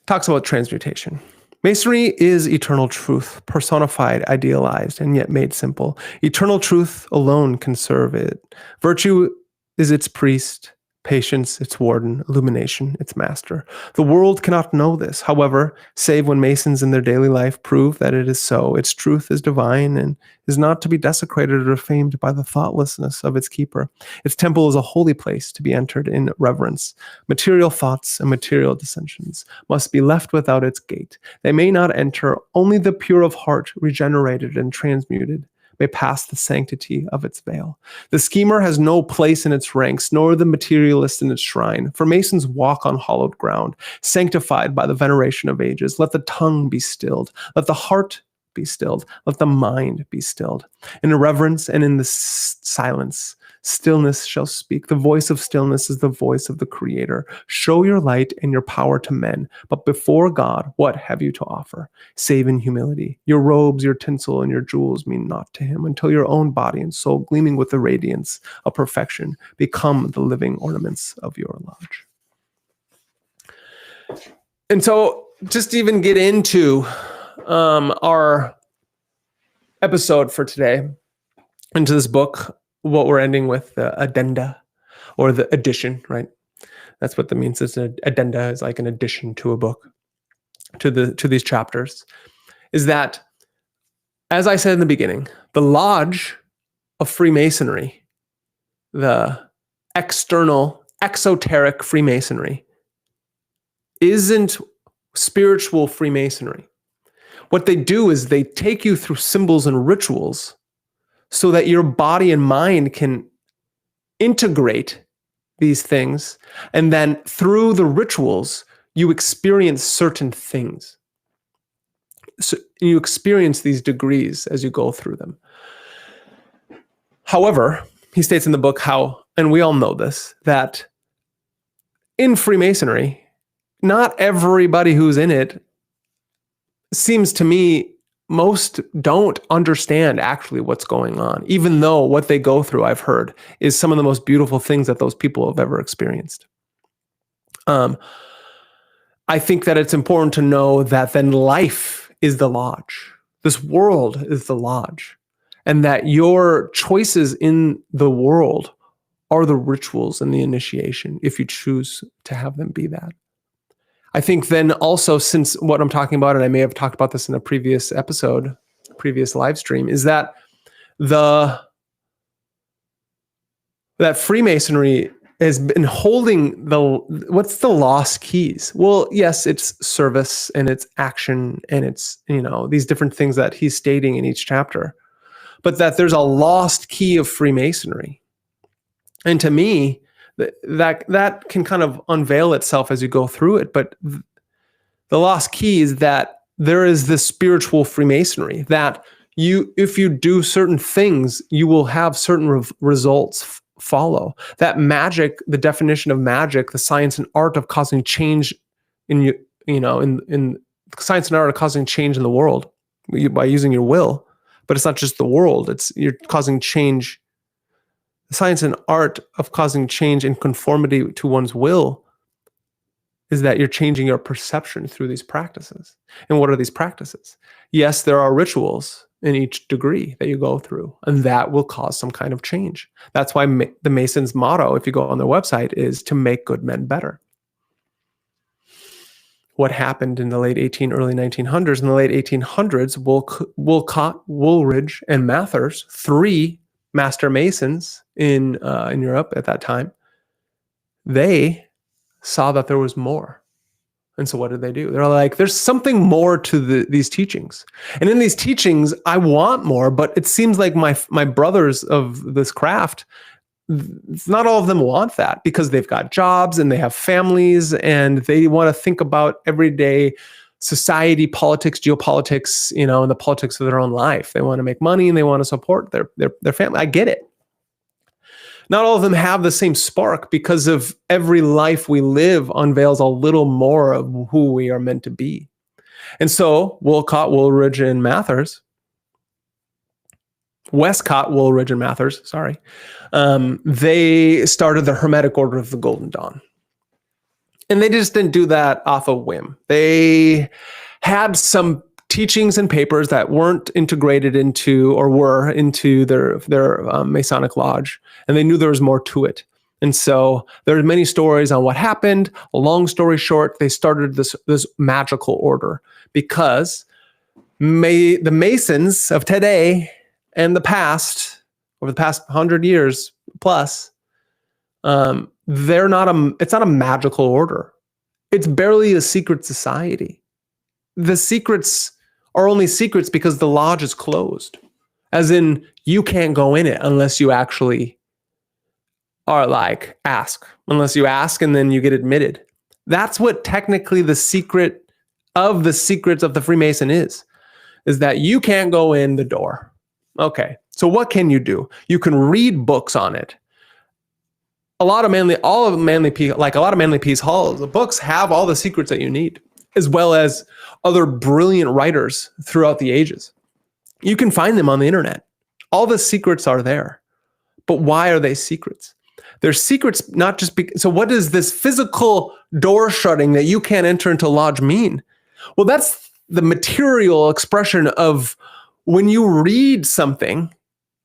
talks about transmutation. Masonry is eternal truth, personified, idealized, and yet made simple. Eternal truth alone can serve it. Virtue is its priest, patience its warden, illumination its master. The world cannot know this, however, save when Masons in their daily life prove that it is so. Its truth is divine and is not to be desecrated or defamed by the thoughtlessness of its keeper. Its temple is a holy place to be entered in reverence. Material thoughts and material dissensions must be left without its gate. They may not enter, only the pure of heart, regenerated and transmuted, may pass the sanctity of its veil. The schemer has no place in its ranks, nor the materialist in its shrine. For Masons walk on hallowed ground, sanctified by the veneration of ages. Let the tongue be stilled. Let the heart be stilled. Let the mind be stilled. In reverence and in the silence, stillness shall speak. The voice of stillness is the voice of the Creator. Show your light and your power to men, but before God, what have you to offer? Save in humility. Your robes, your tinsel, and your jewels mean naught to him until your own body and soul, gleaming with the radiance of perfection, become the living ornaments of your lodge. And so, just to even get into our episode for today, into this book, what we're ending with, the addenda or the addition, right? That's what that means. It's an addenda is like an addition to a book, to these chapters, is that, as I said in the beginning, the lodge of Freemasonry, the external, exoteric Freemasonry, isn't spiritual Freemasonry. What they do is they take you through symbols and rituals so that your body and mind can integrate these things. And then through the rituals, you experience certain things. So you experience these degrees as you go through them. However, he states in the book how, and we all know this, that in Freemasonry, not everybody who's in it, seems to me, most don't understand actually what's going on, even though what they go through, I've heard, is some of the most beautiful things that those people have ever experienced. I think that it's important to know that then life is the lodge. This world is the lodge. And that your choices in the world are the rituals and the initiation, if you choose to have them be that. I think then also, since what I'm talking about, and I may have talked about this in a previous episode, previous live stream, is that that Freemasonry has been holding what's the lost keys? Well, yes, it's service and it's action and it's, these different things that he's stating in each chapter, but that there's a lost key of Freemasonry. And to me, That can kind of unveil itself as you go through it. But the lost key is that there is this spiritual Freemasonry that if you do certain things, you will have certain results follow. That magic, the definition of magic, the science and art of causing change in science and art of causing change in the world by using your will. But it's not just the world, you're causing change. The science and art of causing change in conformity to one's will is that you're changing your perception through these practices. And what are these practices? Yes, there are rituals in each degree that you go through, and that will cause some kind of change. That's why the Masons' motto, if you go on their website, is to make good men better. What happened in the late early 1900s? In the late 1800s, Wolcott, Woolridge, and Mathers, 3 master Masons in Europe at that time, they saw that there was more. And so what did they do? They're like, there's something more to these teachings. And in these teachings, I want more, but it seems like my brothers of this craft, not all of them want that because they've got jobs and they have families and they want to think about everyday society, politics, geopolitics, and the politics of their own life. They want to make money and they want to support their family. I get it. Not all of them have the same spark because of every life we live unveils a little more of who we are meant to be. And so Westcott, Woolridge, and Mathers, they started the Hermetic Order of the Golden Dawn. And they just didn't do that off a whim. They had some teachings and papers that weren't integrated into or were into their Masonic lodge, and they knew there was more to it. And so there's many stories on what happened. A long story short, they started this magical order because the Masons of today and the past, over the past 100 years plus, it's not a magical order. It's barely a secret society. The secrets are only secrets because the lodge is closed. As in, you can't go in it unless you actually are ask. Unless you ask and then you get admitted. That's what technically the secret of the secrets of the Freemason is that you can't go in the door. Okay, so what can you do? You can read books on it. A lot of Manly Peace halls, the books have all the secrets that you need, as well as other brilliant writers throughout the ages. You can find them on the internet. All the secrets are there. But why are they secrets? They're secrets not just so what does this physical door shutting that you can't enter into lodge mean? Well, that's the material expression of when you read something,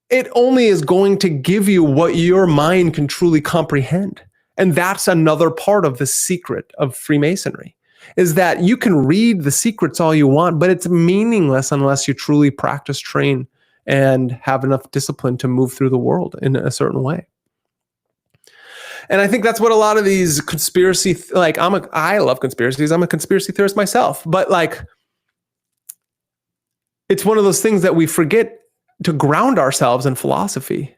it only is going to give you what your mind can truly comprehend. And that's another part of the secret of Freemasonry, is that you can read the secrets all you want, but it's meaningless unless you truly practice, train, and have enough discipline to move through the world in a certain way. And I think that's what a lot of these conspiracy, I love conspiracies. I'm a conspiracy theorist myself, but it's one of those things that we forget to ground ourselves in philosophy.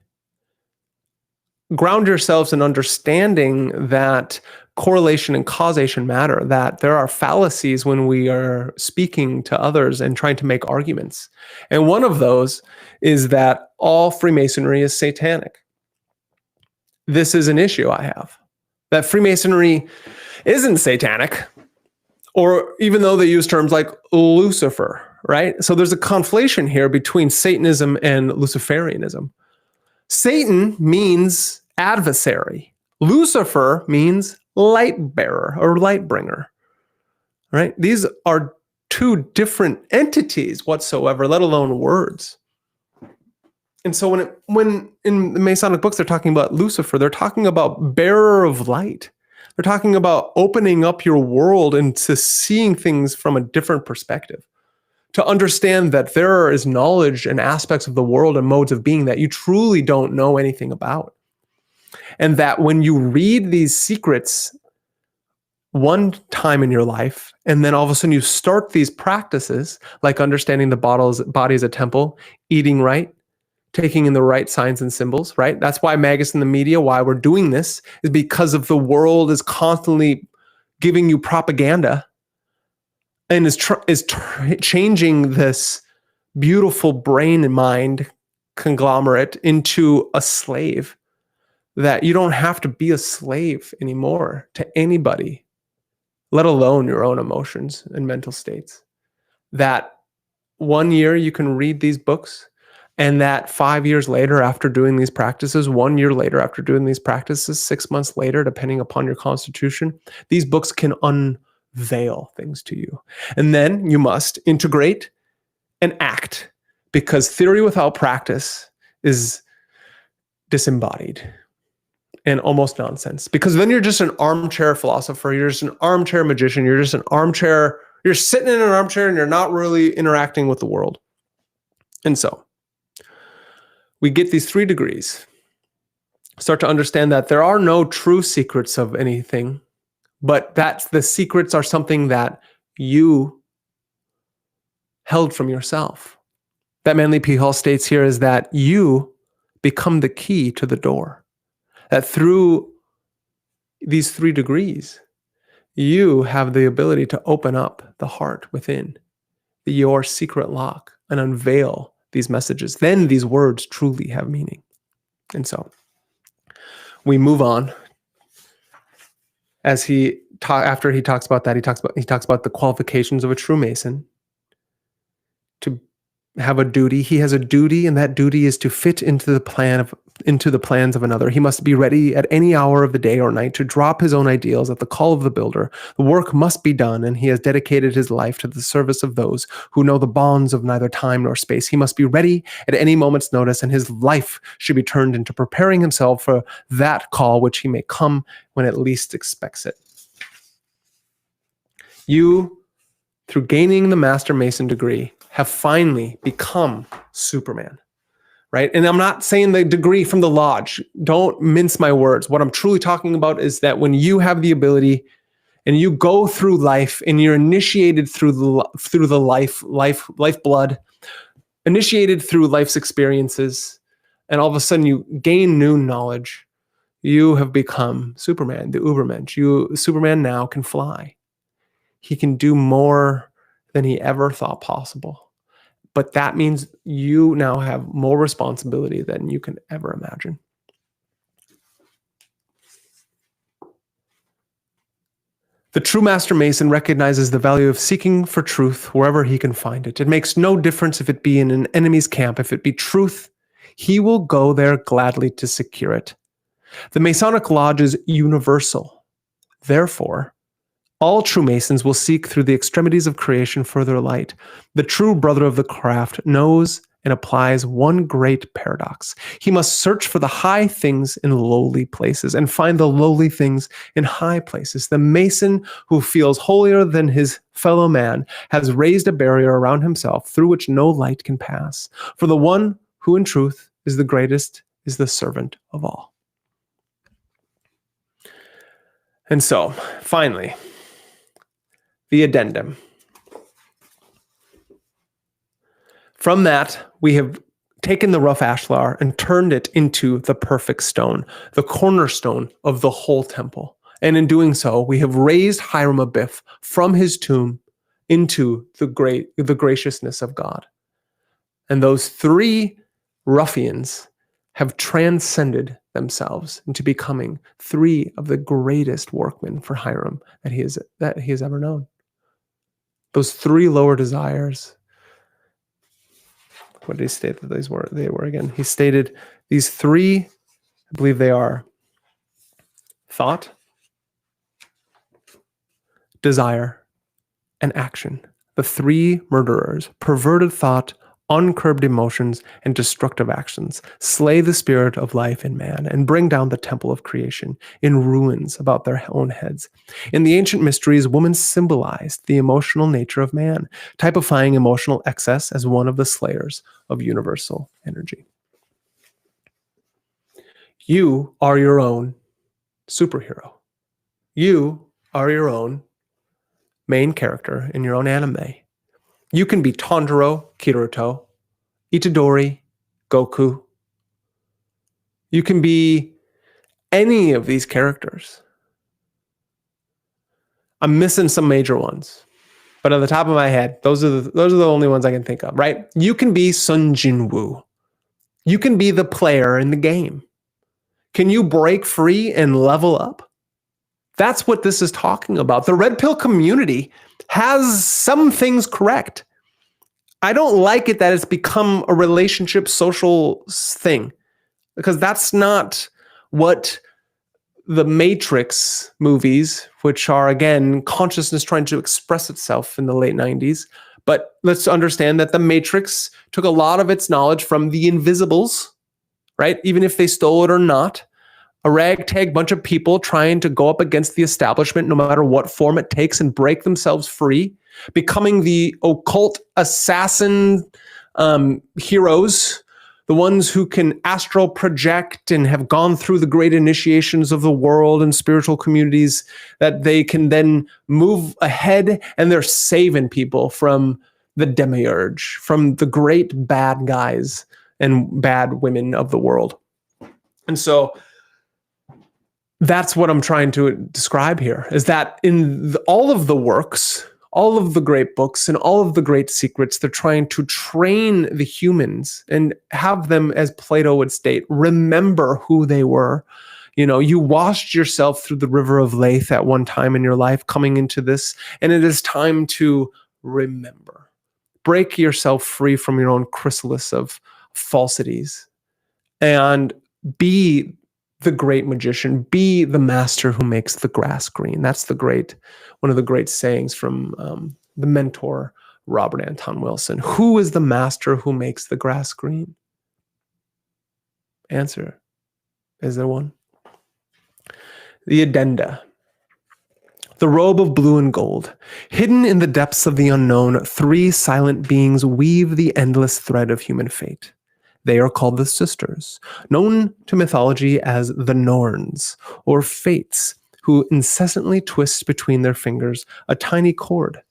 Ground yourselves in understanding that correlation and causation matter, that there are fallacies when we are speaking to others and trying to make arguments. And one of those is that all Freemasonry is satanic. This is an issue I have, that Freemasonry isn't satanic, or even though they use terms like Lucifer, right? So there's a conflation here between Satanism and Luciferianism. Satan means adversary. Lucifer means light bearer or light bringer, right? These are two different entities whatsoever, let alone words. And so when in the Masonic books they're talking about Lucifer, they're talking about bearer of light. They're talking about opening up your world into seeing things from a different perspective, to understand that there is knowledge and aspects of the world and modes of being that you truly don't know anything about. And that when you read these secrets one time in your life, and then all of a sudden you start these practices, like understanding the body as a temple, eating right, taking in the right signs and symbols, right? That's why Magus and the media, why we're doing this, is because of the world is constantly giving you propaganda and is changing this beautiful brain and mind conglomerate into a slave, that you don't have to be a slave anymore to anybody, let alone your own emotions and mental states. That 1 year you can read these books, and that 5 years later after doing these practices, 1 year later after doing these practices, 6 months later, depending upon your constitution, these books can unveil things to you. And then you must integrate and act, because theory without practice is disembodied and almost nonsense. Because then you're just an armchair philosopher, you're just an armchair magician, you're just an armchair, you're sitting in an armchair and you're not really interacting with the world. And so we get these 3 degrees, start to understand that there are no true secrets of anything, but that the secrets are something that you held from yourself. That Manly P. Hall states here is that you become the key to the door. That through these 3 degrees, you have the ability to open up the heart within, your secret lock, and unveil these messages. Then these words truly have meaning. And so we move on. As after he talks about that, he talks about the qualifications of a true Mason. To have a duty, he has a duty, and that duty is to fit into the plans of another. He must be ready at any hour of the day or night to drop his own ideals at the call of the builder. The work must be done, and he has dedicated his life to the service of those who know the bonds of neither time nor space. He must be ready at any moment's notice, and his life should be turned into preparing himself for that call which he may come when it least expects it. You, through gaining the Master Mason degree, have finally become Superman, right? And I'm not saying the degree from the lodge. Don't mince my words. What I'm truly talking about is that when you have the ability and you go through life and you're initiated through the lifeblood, initiated through life's experiences, and all of a sudden you gain new knowledge, you have become Superman, the Ubermensch. Superman now can fly. He can do more than he ever thought possible. But that means you now have more responsibility than you can ever imagine. The true Master Mason recognizes the value of seeking for truth wherever he can find it. It makes no difference if it be in an enemy's camp. If it be truth, he will go there gladly to secure it. The Masonic Lodge is universal. Therefore, all true Masons will seek through the extremities of creation further light. The true brother of the craft knows and applies one great paradox. He must search for the high things in lowly places and find the lowly things in high places. The Mason who feels holier than his fellow man has raised a barrier around himself through which no light can pass. For the one who in truth is the greatest is the servant of all. And so, finally, the addendum. From that, we have taken the rough ashlar and turned it into the perfect stone, the cornerstone of the whole temple. And in doing so, we have raised Hiram Abiff from his tomb into the graciousness of God. And those 3 ruffians have transcended themselves into becoming 3 of the greatest workmen for Hiram that he has ever known. Those 3 lower desires. What did he state that they were again? He stated these 3, I believe they are thought, desire, and action. The 3 murderers: perverted thought, uncurbed emotions, and destructive actions slay the spirit of life in man and bring down the temple of creation in ruins about their own heads. In the ancient mysteries, woman symbolized the emotional nature of man, typifying emotional excess as one of the slayers of universal energy. You are your own superhero. You are your own main character in your own anime. You can be Tanjiro, Kiruto, Itadori, Goku. You can be any of these characters. I'm missing some major ones, but on the top of my head, those are the only ones I can think of, right? You can be Sun Jinwoo. You can be the player in the game. Can you break free and level up? That's what this is talking about. The red pill community has some things correct. I don't like it that it's become a relationship social thing, because that's not what the Matrix movies, which are, again, consciousness trying to express itself in the late 90s. But let's understand that the Matrix took a lot of its knowledge from the Invisibles, right? Even if they stole it or not. A ragtag bunch of people trying to go up against the establishment, no matter what form it takes, and break themselves free, becoming the occult assassin heroes, the ones who can astral project and have gone through the great initiations of the world and spiritual communities, that they can then move ahead and they're saving people from the demiurge, from the great bad guys and bad women of the world. And so that's what I'm trying to describe here, is that in all of the works, all of the great books and all of the great secrets, they're trying to train the humans and have them, as Plato would state, remember who they were. You know, you washed yourself through the river of Lethe at one time in your life coming into this, and it is time to remember. Break yourself free from your own chrysalis of falsities and be the great magician, be the master who makes the grass green. That's one of the great sayings from the mentor, Robert Anton Wilson. Who is the master who makes the grass green? Answer. Is there one? The addenda. The robe of blue and gold. Hidden in the depths of the unknown, 3 silent beings weave the endless thread of human fate. They are called the Sisters, known to mythology as the Norns, or Fates, who incessantly twist between their fingers a tiny cord,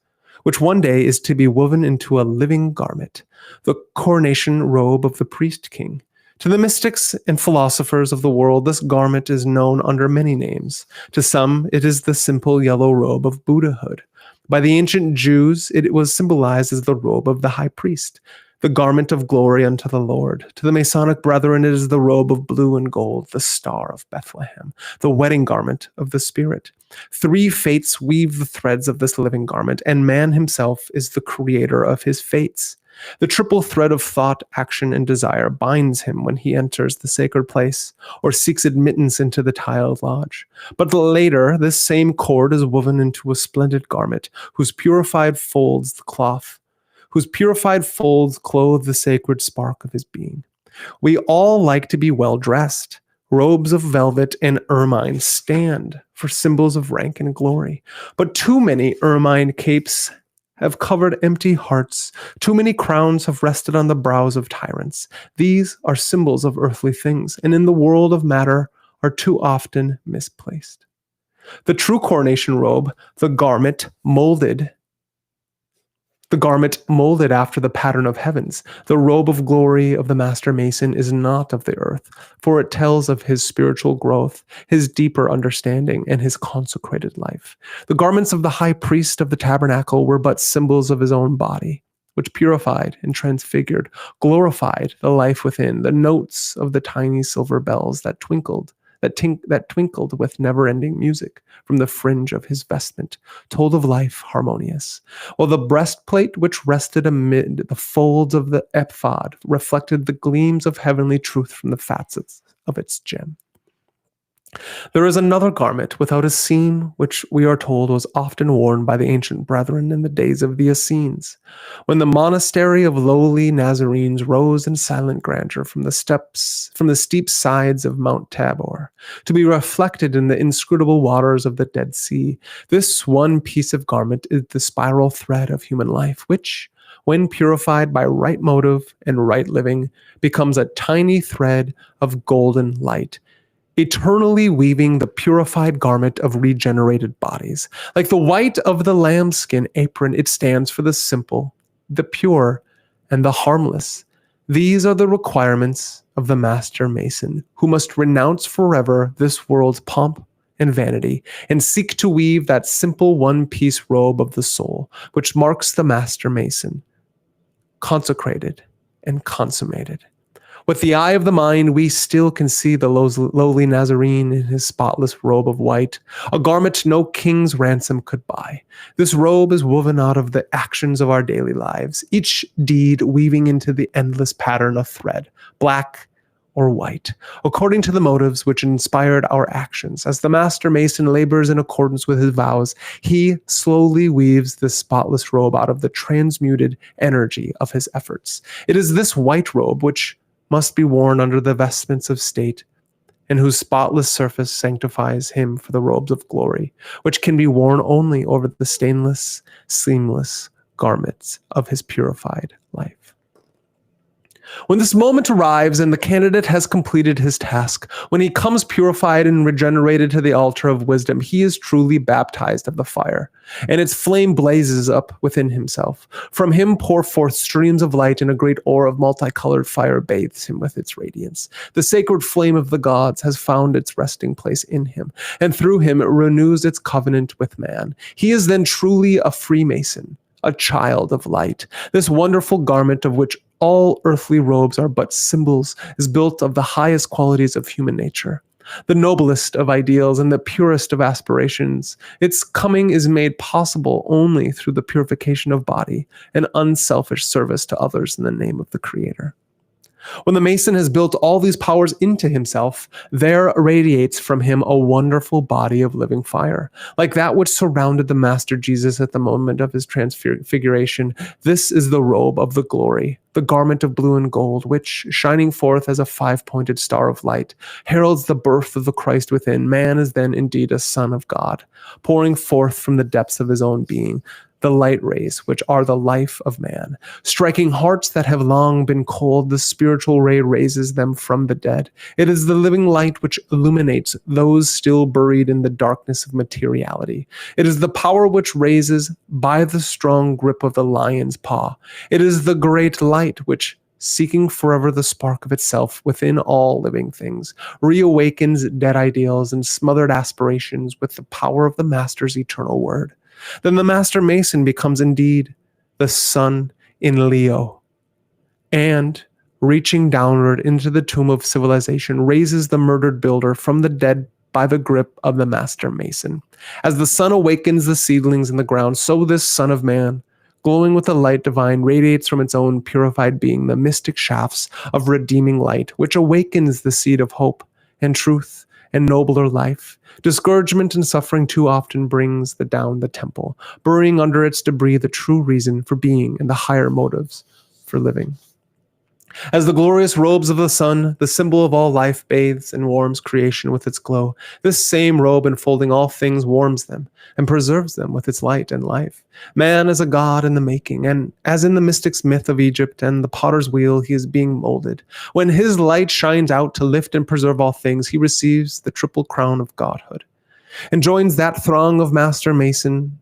which one day is to be woven into a living garment, the coronation robe of the priest king. To the mystics and philosophers of the world, this garment is known under many names. To some, it is the simple yellow robe of Buddhahood. By the ancient Jews, it was symbolized as the robe of the high priest, the garment of glory unto the Lord. To the Masonic brethren, it is the robe of blue and gold, the star of Bethlehem, the wedding garment of the Spirit. 3 fates weave the threads of this living garment, and man himself is the creator of his fates. The triple thread of thought, action, and desire binds him when he enters the sacred place or seeks admittance into the tiled lodge. But later, this same cord is woven into a splendid garment, whose purified folds clothe the sacred spark of his being. We all like to be well dressed. Robes of velvet and ermine stand for symbols of rank and glory. But too many ermine capes have covered empty hearts. Too many crowns have rested on the brows of tyrants. These are symbols of earthly things, and in the world of matter are too often misplaced. The true coronation robe, the garment molded after the pattern of heavens, the robe of glory of the Master Mason, is not of the earth, for it tells of his spiritual growth, his deeper understanding, and his consecrated life. The garments of the high priest of the tabernacle were but symbols of his own body, which purified and transfigured, glorified the life within. The notes of the tiny silver bells that twinkled with never-ending music from the fringe of his vestment told of life harmonious, while the breastplate which rested amid the folds of the ephod reflected the gleams of heavenly truth from the facets of its gem. There is another garment without a seam, which we are told was often worn by the ancient brethren in the days of the Essenes, when the monastery of lowly Nazarenes rose in silent grandeur from the steep sides of Mount Tabor, to be reflected in the inscrutable waters of the Dead Sea. This one piece of garment is the spiral thread of human life, which, when purified by right motive and right living, becomes a tiny thread of golden light, eternally weaving the purified garment of regenerated bodies. Like the white of the lambskin apron, it stands for the simple, the pure, and the harmless. These are the requirements of the Master Mason, who must renounce forever this world's pomp and vanity, and seek to weave that simple one-piece robe of the soul, which marks the Master Mason, consecrated and consummated. With the eye of the mind, we still can see the lowly Nazarene in his spotless robe of white, a garment no king's ransom could buy. This robe is woven out of the actions of our daily lives, each deed weaving into the endless pattern of thread, black or white, according to the motives which inspired our actions. As the Master Mason labors in accordance with his vows, he slowly weaves this spotless robe out of the transmuted energy of his efforts. It is this white robe which must be worn under the vestments of state, and whose spotless surface sanctifies him for the robes of glory, which can be worn only over the stainless, seamless garments of his purified life. When this moment arrives and the candidate has completed his task, when he comes purified and regenerated to the altar of wisdom, he is truly baptized of the fire, and its flame blazes up within himself. From him pour forth streams of light, and a great ore of multicolored fire bathes him with its radiance. The sacred flame of the gods has found its resting place in him, and through him it renews its covenant with man. He is then truly a Freemason, a child of light. This wonderful garment, of which all earthly robes are but symbols, is built of the highest qualities of human nature, the noblest of ideals and the purest of aspirations. Its coming is made possible only through the purification of body and unselfish service to others in the name of the Creator. When the Mason has built all these powers into himself, there radiates from him a wonderful body of living fire, like that which surrounded the Master Jesus at the moment of his transfiguration. This is the robe of the glory, the garment of blue and gold, which, shining forth as a five-pointed star of light, heralds the birth of the Christ within. Man is then indeed a son of God, pouring forth from the depths of his own being the light rays, which are the life of man. Striking hearts that have long been cold, the spiritual ray raises them from the dead. It is the living light which illuminates those still buried in the darkness of materiality. It is the power which raises by the strong grip of the lion's paw. It is the great light which, seeking forever the spark of itself within all living things, reawakens dead ideals and smothered aspirations with the power of the Master's eternal word. Then the Master Mason becomes indeed the sun in Leo, and, reaching downward into the tomb of civilization, raises the murdered builder from the dead by the grip of the Master Mason. As the sun awakens the seedlings in the ground, so this Son of Man, glowing with the light divine, radiates from its own purified being the mystic shafts of redeeming light, which awakens the seed of hope and truth and nobler life. Discouragement and suffering too often brings down the temple, burying under its debris the true reason for being and the higher motives for living. As the glorious robes of the sun, the symbol of all life, bathes and warms creation with its glow, this same robe enfolding all things warms them and preserves them with its light and life. Man is a god in the making, and as in the mystic's myth of Egypt and the potter's wheel, he is being molded. When his light shines out to lift and preserve all things, he receives the triple crown of godhood and joins that throng of Master Mason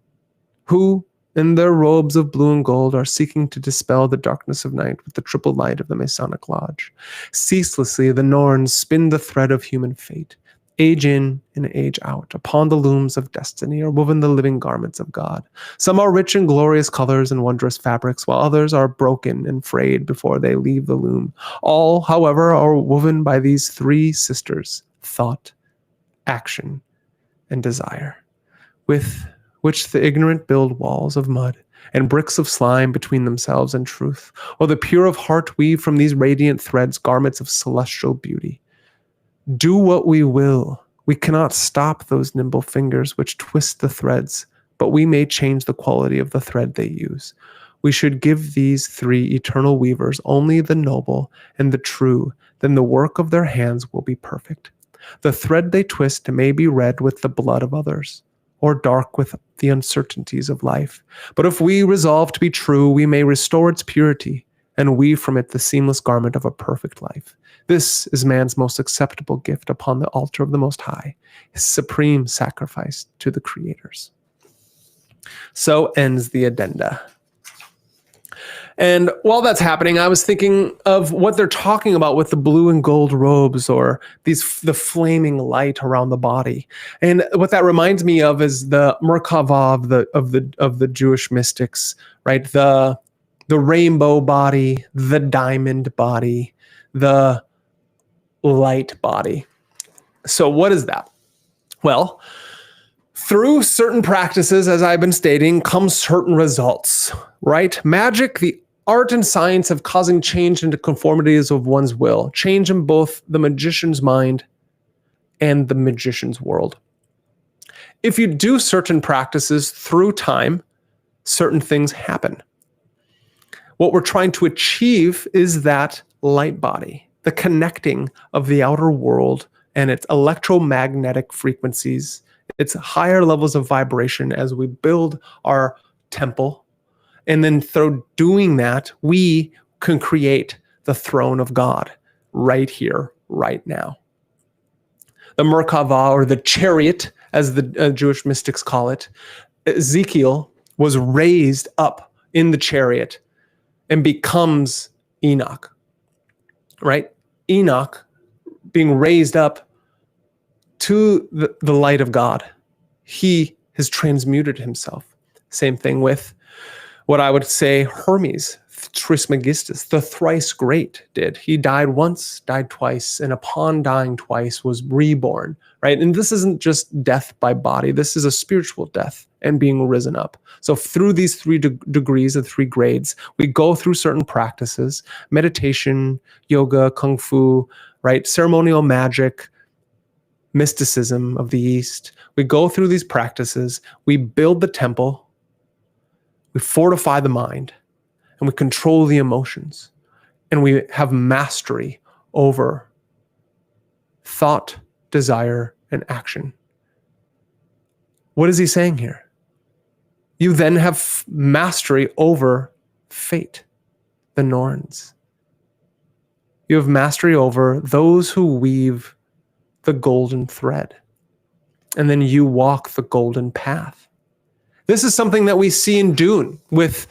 who, in their robes of blue and gold, are seeking to dispel the darkness of night with the triple light of the Masonic Lodge. Ceaselessly, the Norns spin the thread of human fate. Age in and age out, upon the looms of destiny are woven the living garments of God. Some are rich in glorious colors and wondrous fabrics, while others are broken and frayed before they leave the loom. All, however, are woven by these three sisters: thought, action, and desire, with which the ignorant build walls of mud and bricks of slime between themselves and truth, while the pure of heart weave from these radiant threads garments of celestial beauty. Do what we will, we cannot stop those nimble fingers which twist the threads, but we may change the quality of the thread they use. We should give these three eternal weavers only the noble and the true, then the work of their hands will be perfect. The thread they twist may be red with the blood of others, or dark with the uncertainties of life. But if we resolve to be true, we may restore its purity and weave from it the seamless garment of a perfect life. This is man's most acceptable gift upon the altar of the Most High, his supreme sacrifice to the creators. So ends the addenda. And while that's happening, I was thinking of what they're talking about with the blue and gold robes, or the flaming light around the body. And what that reminds me of is the Merkava of the Jewish mystics, right? The rainbow body, the diamond body, the light body. So what is that? Well, through certain practices, as I've been stating, come certain results, right? Magic, the art and science of causing change into conformities of one's will, change in both the magician's mind and the magician's world. If you do certain practices through time, certain things happen. What we're trying to achieve is that light body, the connecting of the outer world and its electromagnetic frequencies, its higher levels of vibration as we build our temple. And then through doing that, we can create the throne of God right here, right now. The Merkava, or the chariot, as the Jewish mystics call it, Ezekiel was raised up in the chariot and becomes Enoch, right? Enoch being raised up to the light of God. He has transmuted himself. Same thing with what I would say Hermes Trismegistus, the thrice great, did. He died once, died twice, and upon dying twice was reborn, right? And this isn't just death by body. This is a spiritual death and being risen up. So through these three degrees and three grades, we go through certain practices: meditation, yoga, kung fu, right? Ceremonial magic, mysticism of the East. We go through these practices, we build the temple, we fortify the mind, and we control the emotions, and we have mastery over thought, desire, and action. What is he saying here? You then have mastery over fate, the Norns. You have mastery over those who weave the golden thread, and then you walk the golden path. This is something that we see in Dune with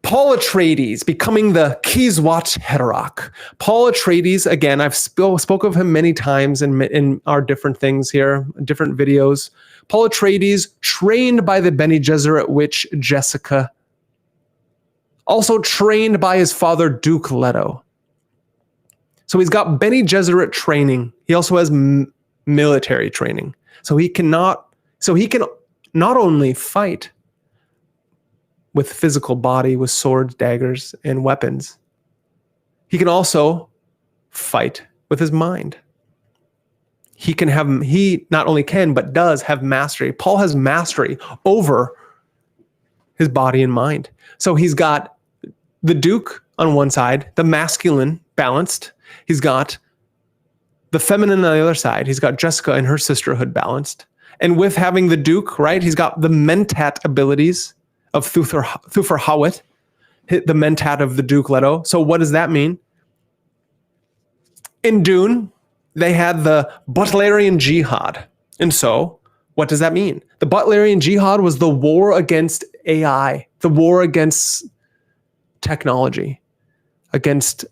Paul Atreides becoming the Kiswat Heteroch. Paul Atreides, again, I've spoke of him many times in our different things here, different videos. Paul Atreides, trained by the Bene Gesserit witch Jessica, also trained by his father Duke Leto. So he's got Bene Gesserit training. He also has military training. So he can not only fight with physical body, with swords, daggers, and weapons, he can also fight with his mind. He not only can, but does have mastery. Paul has mastery over his body and mind. So he's got the Duke on one side, the masculine balanced. He's got the feminine on the other side. He's got Jessica and her sisterhood balanced. And with having the Duke, right, he's got the mentat abilities of Thufir Hawat, the mentat of the Duke Leto. So what does that mean? In Dune, they had the Butlerian Jihad. And so what does that mean? The Butlerian Jihad was the war against AI, the war against technology, against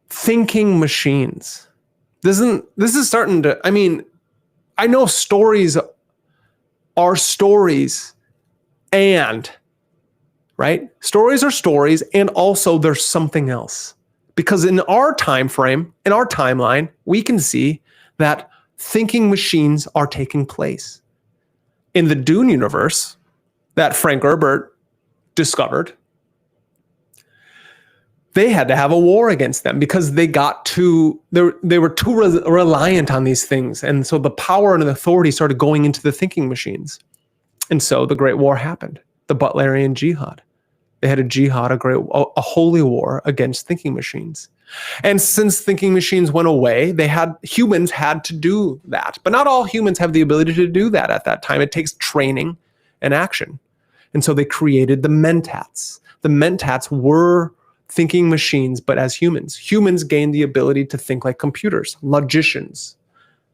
thinking machines. This is starting to, I know stories are stories, and, right? Stories are stories, and also there's something else. Because in our time frame, in our timeline, we can see that thinking machines are taking place. In the Dune universe that Frank Herbert discovered, they had to have a war against them because they were too reliant on these things. And so the power and the authority started going into the thinking machines. And so the Great War happened, the Butlerian Jihad. They had a jihad, a holy war against thinking machines. And since thinking machines went away, humans had to do that. But not all humans have the ability to do that at that time. It takes training and action. And so they created the mentats. The mentats were thinking machines, but as humans. Humans gained the ability to think like computers, logicians,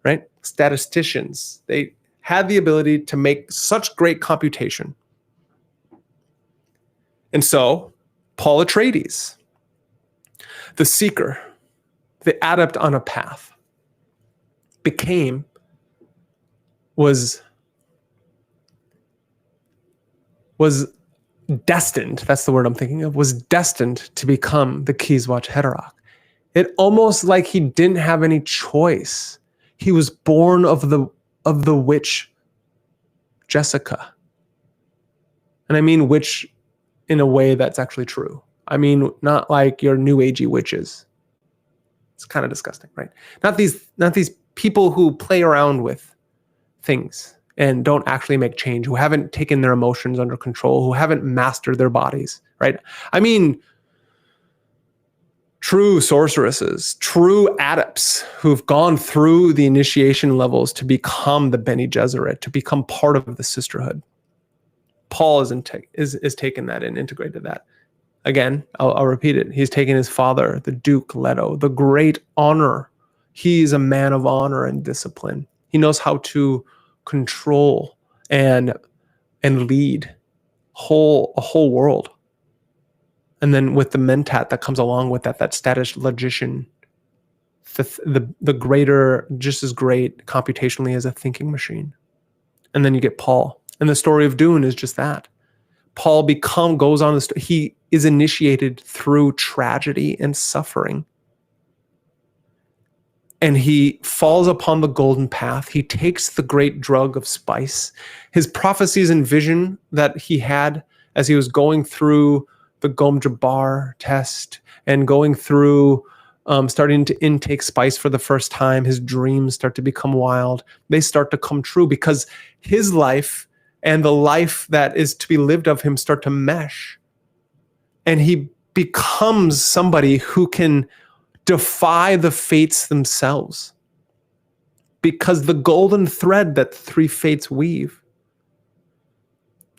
right? Statisticians. They had the ability to make such great computation. And so Paul Atreides, the seeker, the adept on a path, was destined, that's the word I'm thinking of, was destined to become the Kiswach Haderach. It almost like he didn't have any choice. He was born of the witch Jessica. And I mean witch in a way that's actually true. I mean, not like your new agey witches. It's kind of disgusting, right? Not these people who play around with things and don't actually make change, who haven't taken their emotions under control, who haven't mastered their bodies, right? I mean, true sorceresses, true adepts who've gone through the initiation levels to become the Bene Gesserit, to become part of the sisterhood. Paul is taken that and integrated that. Again, I'll repeat it. He's taken his father, the Duke Leto, the great honor. He's a man of honor and discipline. He knows how to control and lead a whole world. And then with the mentat that comes along with that status logician, the greater, just as great computationally as a thinking machine. And then you get Paul. And the story of Dune is just that. Paul goes on he is initiated through tragedy and suffering. And he falls upon the golden path. He takes the great drug of spice. His prophecies and vision that he had as he was going through the Gom Jabbar test and going through starting to intake spice for the first time, his dreams start to become wild. They start to come true because his life and the life that is to be lived of him start to mesh. And he becomes somebody who can defy the fates themselves. Because the golden thread that the three fates weave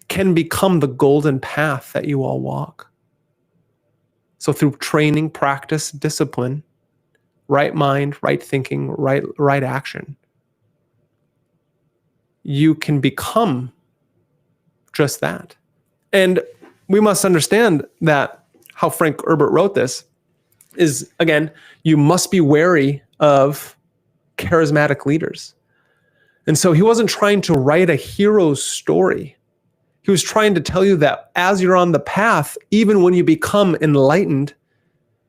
can become the golden path that you all walk. So through training, practice, discipline, right mind, right thinking, right action, you can become just that. And we must understand that how Frank Herbert wrote this is, again, you must be wary of charismatic leaders. And so he wasn't trying to write a hero's story. He was trying to tell you that as you're on the path, even when you become enlightened,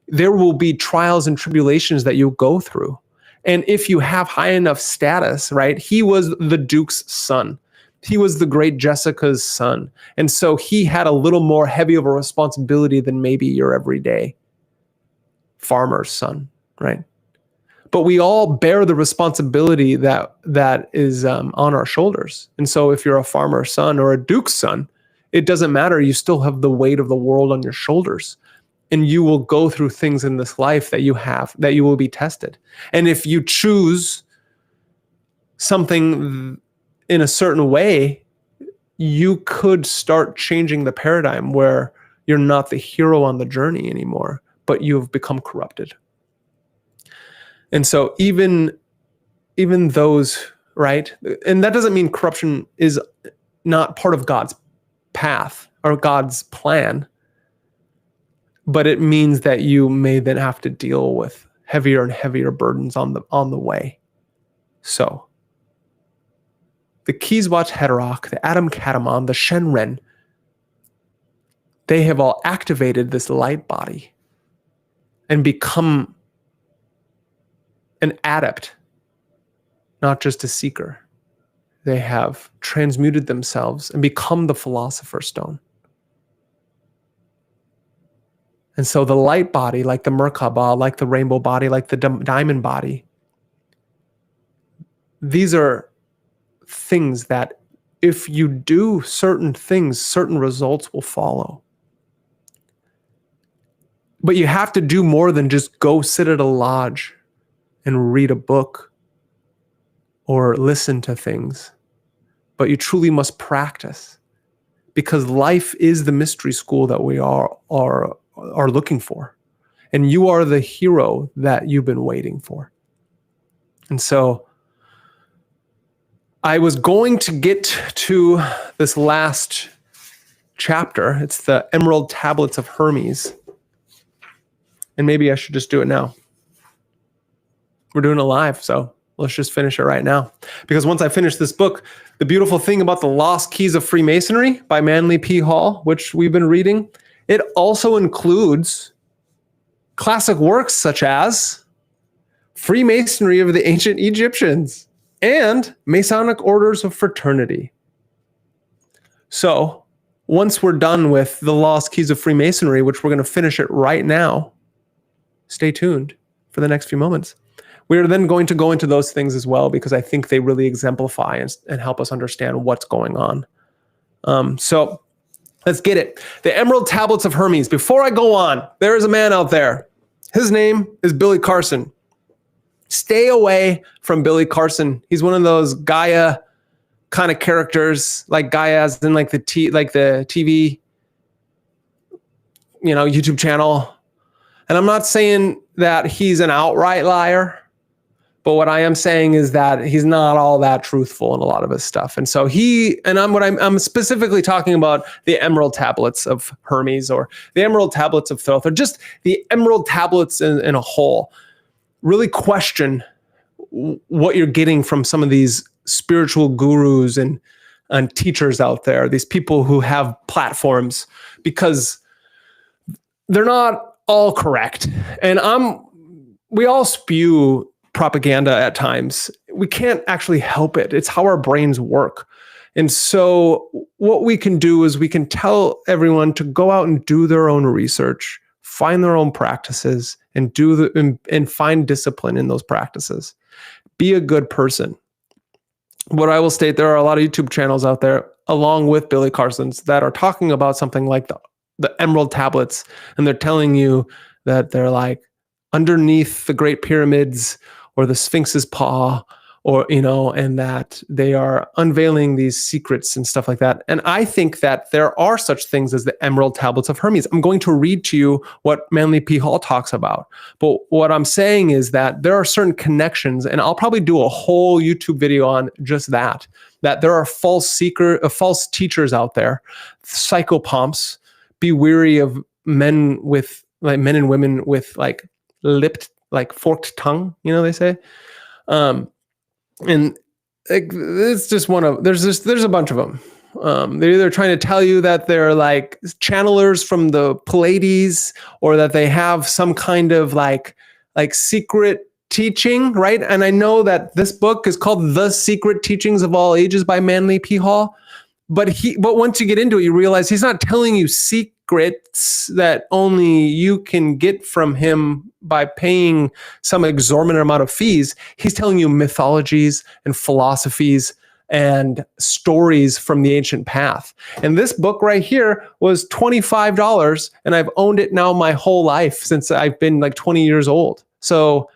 there will be trials and tribulations that you'll go through. And if you have high enough status, right? He was the Duke's son. He was the great Jessica's son. And so he had a little more heavy of a responsibility than maybe your everyday farmer's son, right? But we all bear the responsibility that is on our shoulders. And so if you're a farmer's son or a duke's son, it doesn't matter. You still have the weight of the world on your shoulders. And you will go through things in this life that you will be tested. And if you choose something in a certain way, you could start changing the paradigm where you're not the hero on the journey anymore, but you've become corrupted. And so even those, right? And that doesn't mean corruption is not part of God's path or God's plan, but it means that you may then have to deal with heavier and heavier burdens on the way. So the Kiswach Haderach, the Adam Katamon, the Shenren, they have all activated this light body and become an adept, not just a seeker. They have transmuted themselves and become the Philosopher's Stone. And so the light body, like the Merkaba, like the rainbow body, like the diamond body, these are things that if you do certain things, certain results will follow. But you have to do more than just go sit at a lodge and read a book or listen to things. But you truly must practice, because life is the mystery school that we are looking for. And you are the hero that you've been waiting for. And so I was going to get to this last chapter. It's the Emerald Tablets of Hermes. And maybe I should just do it now. We're doing it live, so let's just finish it right now. Because once I finish this book, the beautiful thing about The Lost Keys of Freemasonry by Manly P. Hall, which we've been reading, it also includes classic works such as Freemasonry of the Ancient Egyptians and Masonic Orders of Fraternity. So once we're done with The Lost Keys of Freemasonry, which we're going to finish it right now, stay tuned for the next few moments. We're then going to go into those things as well, because I think they really exemplify and help us understand what's going on. So let's get it. The Emerald Tablets of Hermes. Before I go on, there is a man out there. His name is Billy Carson. Stay away from Billy Carson. He's one of those Gaia kind of characters, like Gaia as in like the TV, YouTube channel. And I'm not saying that he's an outright liar, but what I am saying is that he's not all that truthful in a lot of his stuff. And so I'm specifically talking about the Emerald Tablets of Hermes, or the Emerald Tablets of Thoth, or just the Emerald Tablets in a whole. Really question what you're getting from some of these spiritual gurus and teachers out there, these people who have platforms, because they're not all correct. And we all spew propaganda at times. We can't actually help it. It's how our brains work. And so what we can do is we can tell everyone to go out and do their own research, find their own practices, and and find discipline in those practices. Be a good person. What I will state, there are a lot of YouTube channels out there, along with Billy Carson's, that are talking about something like the Emerald Tablets, and they're telling you that they're like underneath the Great Pyramids or the Sphinx's paw, or and that they are unveiling these secrets and stuff like that. And I think that there are such things as the Emerald Tablets of Hermes. I'm going to read to you what Manly P. Hall talks about. But what I'm saying is that there are certain connections, and I'll probably do a whole YouTube video on just that there are false teachers out there, psychopomps. Be weary of men and women with forked tongue, they say. And it's just there's a bunch of them. They're either trying to tell you that they're like channelers from the Pleiades, or that they have some kind of like secret teaching, right? And I know that this book is called The Secret Teachings of All Ages by Manly P. Hall. But once you get into it, you realize he's not telling you secrets that only you can get from him by paying some exorbitant amount of fees. He's telling you mythologies and philosophies and stories from the ancient path. And this book right here was $25, and I've owned it now my whole life since I've been like 20 years old. So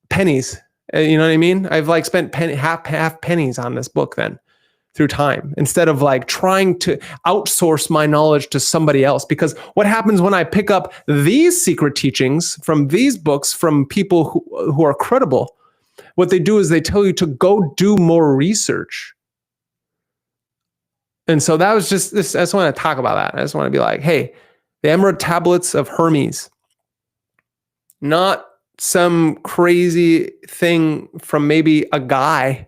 pennies, you know what I mean? I've spent half pennies on this book then, through time, instead of trying to outsource my knowledge to somebody else. Because what happens when I pick up these secret teachings from these books from people who are credible, what they do is they tell you to go do more research. And so that was just this. I just want to talk about that. I just want to be like, hey, the Emerald Tablets of Hermes, not some crazy thing from maybe a guy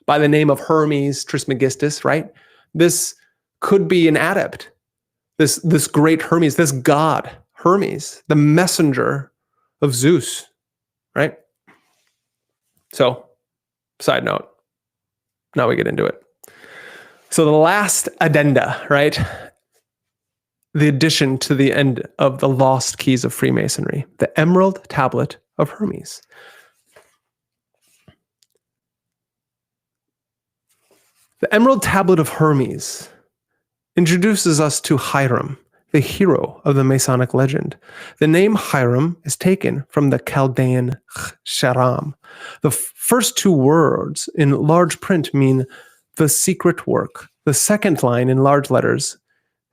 by the name of Hermes Trismegistus, right? This could be an adept. This great Hermes, this god Hermes, the messenger of Zeus, right? So, side note. Now we get into it. So the last addenda, right? The addition to the end of the Lost Keys of Freemasonry, the Emerald Tablet of Hermes. The Emerald Tablet of Hermes introduces us to Hiram, the hero of the Masonic legend. The name Hiram is taken from the Chaldean Sharam. The first two words in large print mean the secret work. The second line in large letters,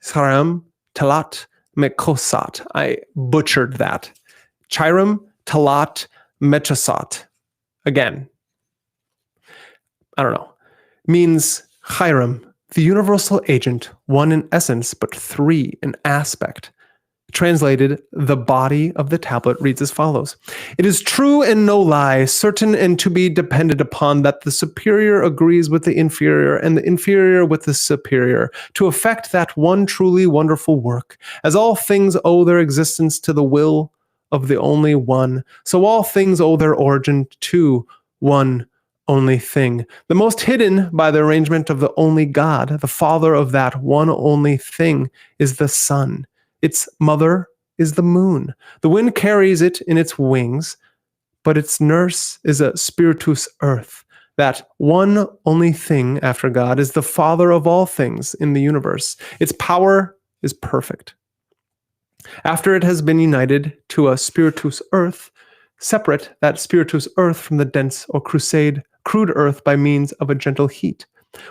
Hiram Talat Mekosat. I butchered that. Chiram Talat Mechasat. Again, I don't know. Means Hiram, The universal agent, one in essence, but three in aspect. Translated, the body of the tablet reads as follows. It is true and no lie, certain and to be depended upon that the superior agrees with the inferior and the inferior with the superior to effect that one truly wonderful work. As all things owe their existence to the will of the only one, so all things owe their origin to one only thing. The most hidden by the arrangement of the only God, the father of that one only thing, is the sun. Its mother is the moon. The wind carries it in its wings, but its nurse is a spiritus earth. That one only thing after God is the father of all things in the universe. Its power is perfect. After it has been united to a spiritus earth, separate that spiritus earth from the dense or crude earth by means of a gentle heat.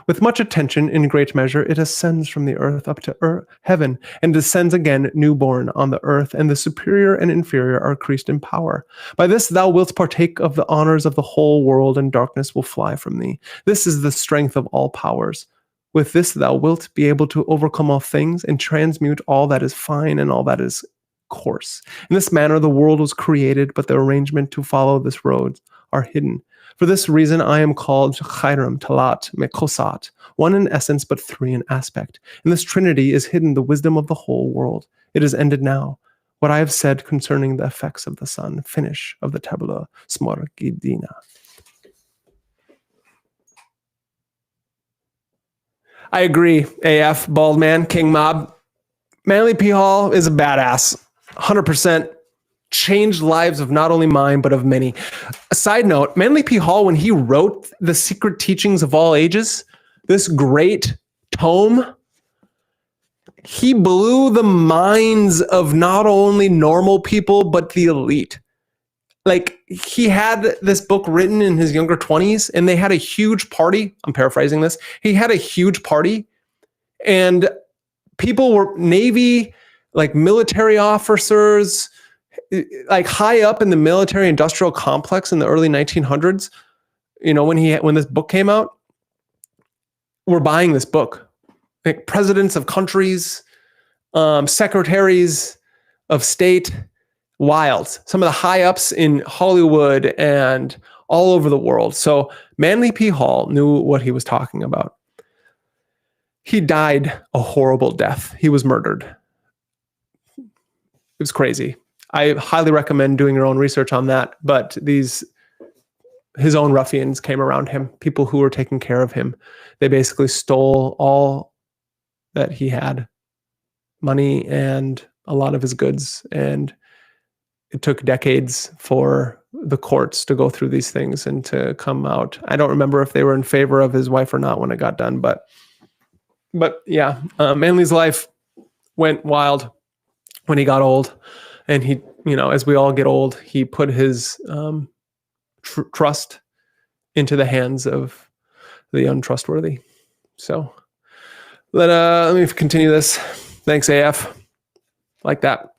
With much attention, in great measure, it ascends from the earth up to heaven, and descends again newborn on the earth, and the superior and inferior are increased in power. By this thou wilt partake of the honors of the whole world, and darkness will fly from thee. This is the strength of all powers. With this thou wilt be able to overcome all things, and transmute all that is fine and all that is coarse. In this manner the world was created, but the arrangement to follow this road are hidden. For this reason I am called Hiram, Talat, Mekosat, one in essence but three in aspect. In this trinity is hidden the wisdom of the whole world. It is ended now. What I have said concerning the effects of the sun, finish of the tabula smorgidina. I agree, AF, Bald Man, King Mob. Manly P. Hall is a badass, 100%. Changed lives of not only mine, but of many. A side note, Manly P. Hall, when he wrote The Secret Teachings of All Ages, this great tome, he blew the minds of not only normal people, but the elite. Like, he had this book written in his younger 20s, and they had a huge party. I'm paraphrasing this. He had a huge party, and people were Navy, like military officers, like high up in the military industrial complex in the early 1900s, you know, when this book came out, were buying this book. Like presidents of countries, secretaries of state, wild. Some of the high ups in Hollywood and all over the world. So Manly P. Hall knew what he was talking about. He died a horrible death. He was murdered. It was crazy. I highly recommend doing your own research on that. But his own ruffians came around him, people who were taking care of him. They basically stole all that he had, money and a lot of his goods. And it took decades for the courts to go through these things and to come out. I don't remember if they were in favor of his wife or not when it got done. But yeah, Manly's life went wild when he got old. And he, as we all get old, he put his trust into the hands of the untrustworthy. So let me continue this. Thanks, AF. Like that.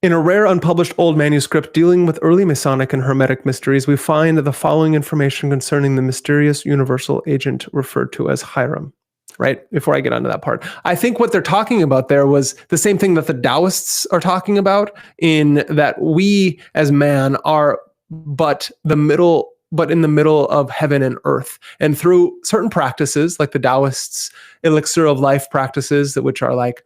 In a rare unpublished old manuscript dealing with early Masonic and Hermetic mysteries, we find the following information concerning the mysterious universal agent referred to as Hiram. Right? Before I get onto that part, I think what they're talking about there was the same thing that the Taoists are talking about, in that we as man are in the middle of heaven and earth. And through certain practices, like the Taoists' elixir of life practices, which are like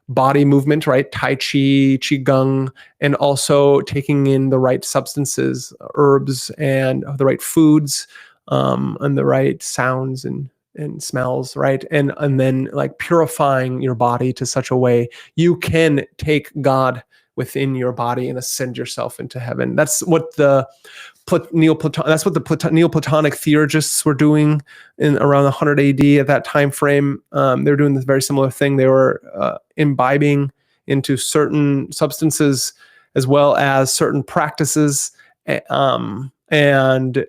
body movement, right? Tai Chi, Qigong, and also taking in the right substances, herbs, and the right foods, and the right sounds and smells, right? And then like purifying your body to such a way you can take God within your body and ascend yourself into heaven. That's what the Neoplatonic theurgists were doing in around 100 AD at that time frame. They were doing this very similar thing. They were imbibing into certain substances as well as certain practices, and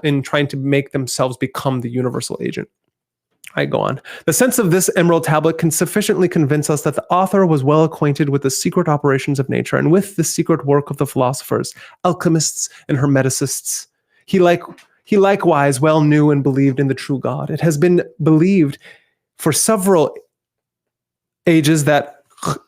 in trying to make themselves become the universal agent. I go on. The sense of this emerald tablet can sufficiently convince us that the author was well acquainted with the secret operations of nature and with the secret work of the philosophers, alchemists, and hermeticists. He He likewise well knew and believed in the true God. It has been believed for several ages that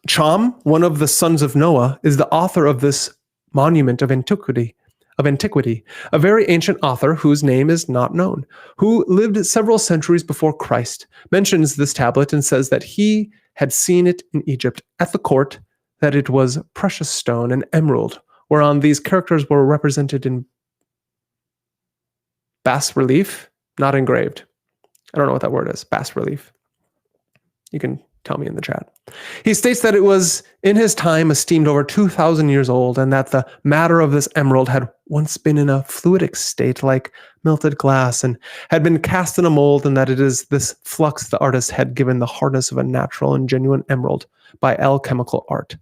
Cham, one of the sons of Noah, is the author of this monument of antiquity, a very ancient author whose name is not known, who lived several centuries before Christ, mentions this tablet and says that he had seen it in Egypt at the court, that it was precious stone and emerald, whereon these characters were represented in bas relief, not engraved. I don't know what that word is, bas relief. You can tell me in the chat. He states that it was in his time esteemed over 2,000 years old, and that the matter of this emerald had once been in a fluidic state like melted glass and had been cast in a mold, and that it is this flux the artist had given the hardness of a natural and genuine emerald by alchemical art.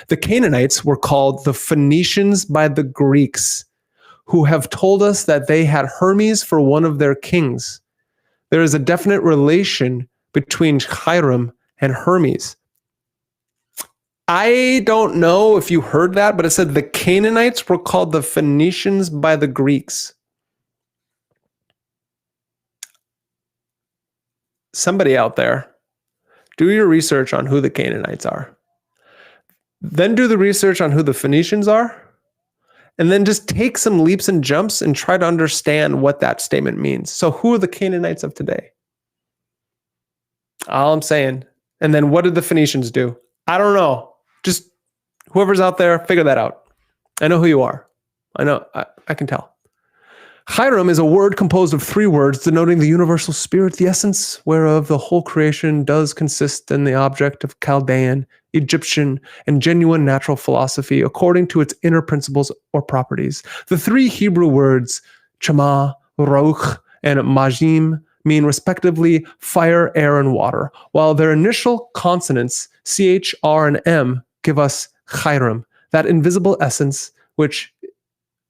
The Canaanites were called the Phoenicians by the Greeks, who have told us that they had Hermes for one of their kings. There is a definite relation between Hiram and Hermes. I don't know if you heard that, but it said the Canaanites were called the Phoenicians by the Greeks. Somebody out there, do your research on who the Canaanites are. Then do the research on who the Phoenicians are. And then just take some leaps and jumps and try to understand what that statement means. So who are the Canaanites of today? All I'm saying. And then what did the Phoenicians do? I don't know. Just whoever's out there, figure that out. I know who you are. I know. I can tell. Hiram is a word composed of 3 words denoting the universal spirit, the essence whereof the whole creation does consist in the object of Chaldean, Egyptian, and genuine natural philosophy according to its inner principles or properties. The 3 Hebrew words, Chama, Rauch, and Majim, mean respectively fire, air, and water, while their initial consonants, CH, R, and M, give us Hiram, that invisible essence which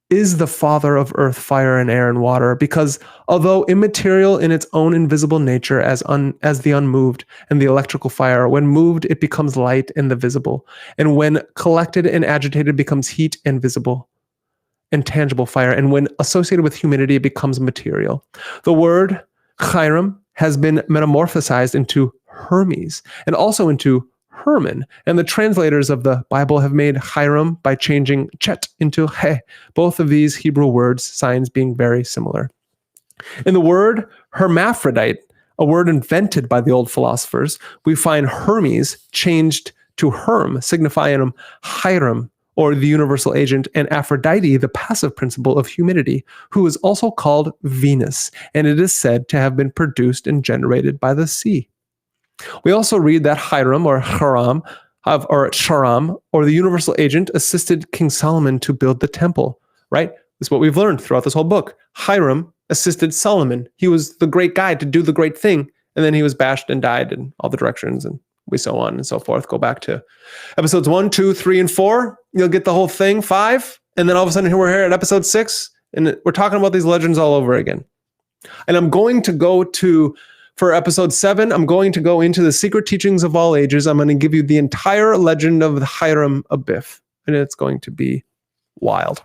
is the father of earth, fire, and air, and water, because although immaterial in its own invisible nature as the unmoved and the electrical fire, when moved it becomes light and the visible, and when collected and agitated becomes heat and visible and tangible fire, and when associated with humidity it becomes material. The word Hiram has been metamorphosized into Hermes and also into Herman, and the translators of the Bible have made Hiram by changing chet into he, both of these Hebrew words, signs being very similar. In the word hermaphrodite, a word invented by the old philosophers, we find Hermes changed to Herm, signifying Hiram, or the universal agent, and Aphrodite, the passive principle of humidity, who is also called Venus, and it is said to have been produced and generated by the sea. We also read that Hiram, or Hiram, or Sharam, or the universal agent, assisted King Solomon to build the temple, right? This is what we've learned throughout this whole book. Hiram assisted Solomon. He was the great guy to do the great thing, and then he was bashed and died in all the directions, and we so on and so forth. Go back to episodes 1, 2, 3, and 4. You'll get the whole thing, 5, and then all of a sudden here we're here at episode 6, and we're talking about these legends all over again. And I'm going to go to... For episode 7, I'm going to go into the secret teachings of all ages. I'm going to give you the entire legend of the Hiram Abiff, and it's going to be wild.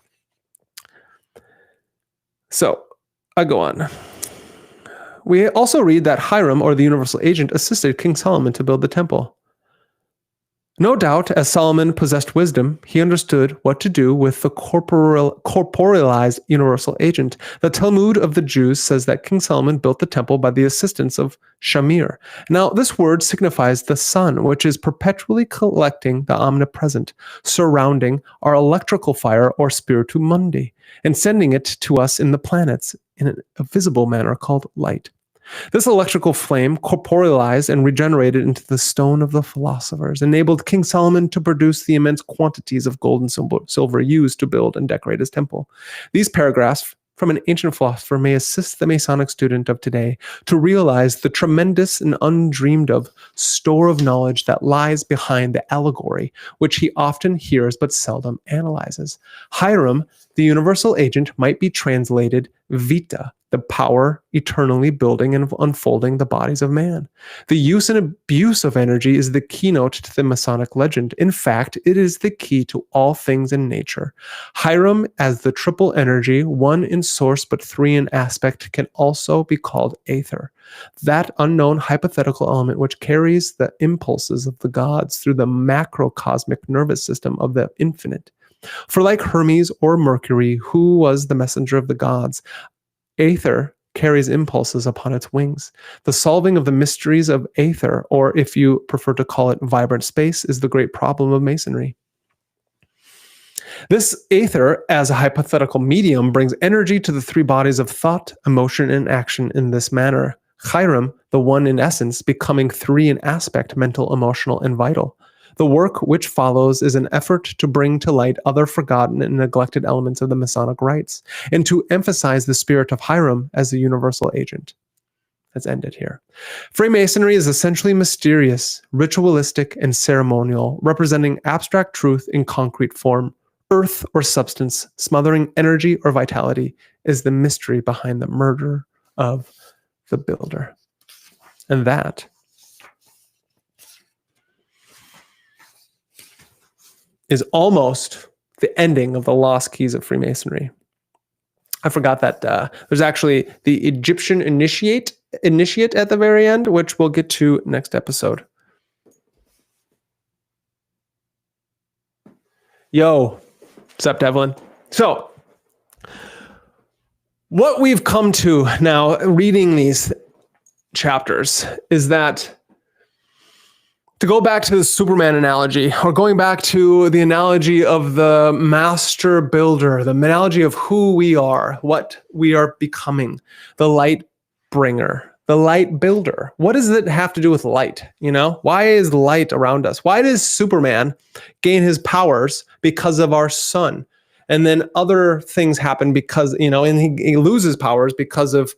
So, I go on. We also read that Hiram, or the universal agent, assisted King Solomon to build the temple. No doubt, as Solomon possessed wisdom, he understood what to do with the corporealized universal agent. The Talmud of the Jews says that King Solomon built the temple by the assistance of Shamir. Now, this word signifies the sun, which is perpetually collecting the omnipresent, surrounding our electrical fire or spiritu mundi, and sending it to us in the planets in a visible manner called light. This electrical flame, corporealized and regenerated into the stone of the philosophers, enabled King Solomon to produce the immense quantities of gold and silver used to build and decorate his temple. These paragraphs from an ancient philosopher may assist the Masonic student of today to realize the tremendous and undreamed of store of knowledge that lies behind the allegory, which he often hears but seldom analyzes. Hiram, the universal agent, might be translated Vita, the power eternally building and unfolding the bodies of man. The use and abuse of energy is the keynote to the Masonic legend. In fact, it is the key to all things in nature. Hiram, as the triple energy, one in source but three in aspect, can also be called aether, that unknown hypothetical element which carries the impulses of the gods through the macrocosmic nervous system of the infinite. For like Hermes or Mercury, who was the messenger of the gods, aether carries impulses upon its wings. The solving of the mysteries of aether, or if you prefer to call it vibrant space, is the great problem of Masonry. This aether, as a hypothetical medium, brings energy to the three bodies of thought, emotion, and action in this manner. Hiram, the one in essence, becoming three in aspect, mental, emotional, and vital. The work which follows is an effort to bring to light other forgotten and neglected elements of the Masonic rites, and to emphasize the spirit of Hiram as the universal agent. Let's end it here. Freemasonry is essentially mysterious, ritualistic, and ceremonial, representing abstract truth in concrete form. Earth or substance, smothering energy or vitality, is the mystery behind the murder of the builder. And that is almost the ending of the lost keys of Freemasonry. I forgot that there's actually the Egyptian initiate at the very end, which we'll get to next episode. Yo, what's up, Devlin? So, what we've come to now, reading these chapters, is that to go back to the Superman analogy, or going back to the analogy of the master builder, the analogy of who we are, what we are becoming, the light bringer, the light builder. What does it have to do with light? You know, why is light around us? Why does Superman gain his powers because of our sun? And then other things happen because, you know, and he loses powers because of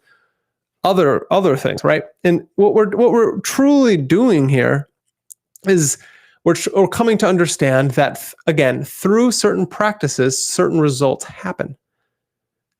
other things, right? And what we're truly doing here is we're coming to understand that, again, through certain practices, certain results happen.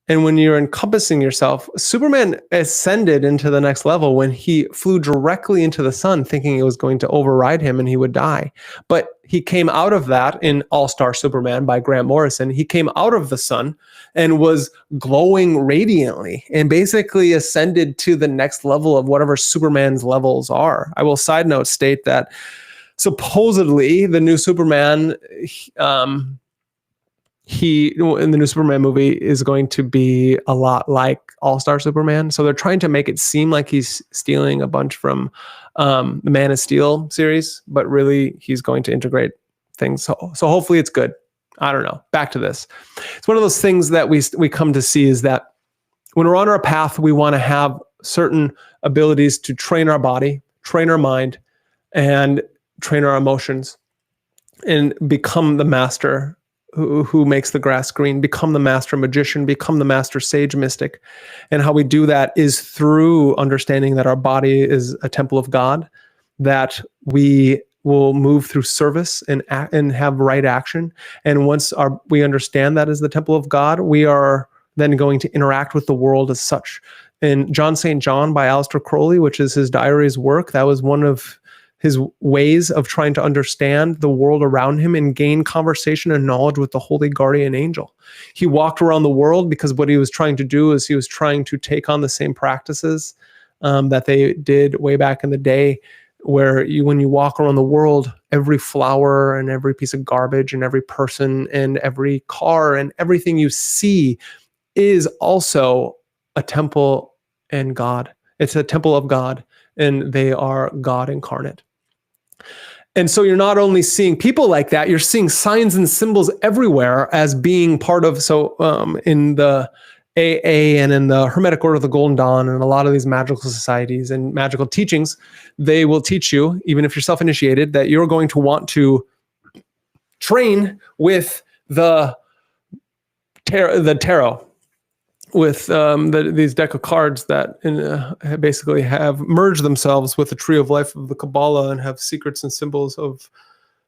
And when you're encompassing yourself, Superman ascended into the next level when he flew directly into the sun, thinking it was going to override him and he would die. But he came out of that in All-Star Superman by Grant Morrison. He came out of the sun and was glowing radiantly and basically ascended to the next level of whatever Superman's levels are. I will side note state that supposedly the new Superman, he in the new Superman movie is going to be a lot like All-Star Superman. So they're trying to make it seem like he's stealing a bunch from the Man of Steel series, but really he's going to integrate things. So hopefully it's good. I don't know. Back to this. It's one of those things that we come to see is that when we're on our path, we want to have certain abilities to train our body, train our mind, and train our emotions, and become the master who makes the grass green, become the master magician, become the master sage mystic. And how we do that is through understanding that our body is a temple of God, that we will move through service and have right action. And once we understand that as the temple of God, we are then going to interact with the world as such. In John St. John by Aleister Crowley, which is his diary's work, that was one of his ways of trying to understand the world around him and gain conversation and knowledge with the holy guardian angel. He walked around the world because what he was trying to do is he was trying to take on the same practices that they did way back in the day, where when you walk around the world, every flower and every piece of garbage and every person and every car and everything you see is also a temple and God. It's a temple of God, and they are God incarnate. And so you're not only seeing people like that, you're seeing signs and symbols everywhere as being part of, in the AA and in the Hermetic Order of the Golden Dawn and a lot of these magical societies and magical teachings, they will teach you, even if you're self-initiated, that you're going to want to train with the tarot, with these deck of cards that basically have merged themselves with the tree of life of the Kabbalah and have secrets and symbols of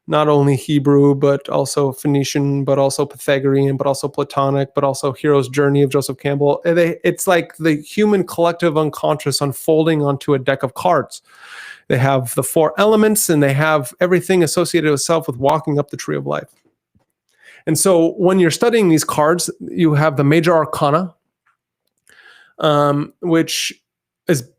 not only Hebrew, but also Phoenician, but also Pythagorean, but also Platonic, but also Hero's Journey of Joseph Campbell. It's like the human collective unconscious unfolding onto a deck of cards. They have the 4 elements, and they have everything associated with self with walking up the tree of life. And so when you're studying these cards, you have the major arcana, which is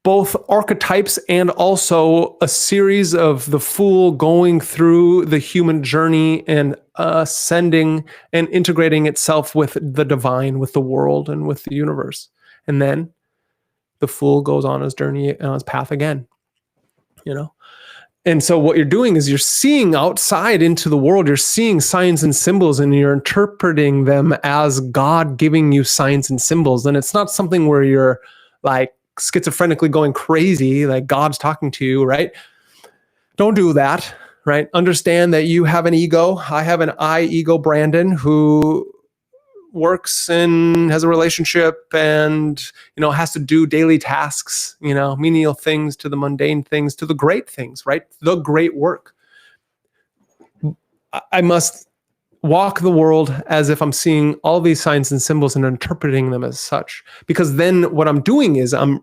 both archetypes and also a series of the Fool going through the human journey and ascending and integrating itself with the divine, with the world, and with the universe. And then the Fool goes on his journey, on his path again, And so what you're doing is you're seeing outside into the world, you're seeing signs and symbols, and you're interpreting them as God giving you signs and symbols. And it's not something where you're like schizophrenically going crazy, like God's talking to you, right? Don't do that, right? Understand that you have an ego. I have an I ego, Brandon, who works and has a relationship and, has to do daily tasks, menial things to the mundane things, to the great things, right? The great work. I must walk the world as if I'm seeing all these signs and symbols and interpreting them as such. Because then what I'm doing is when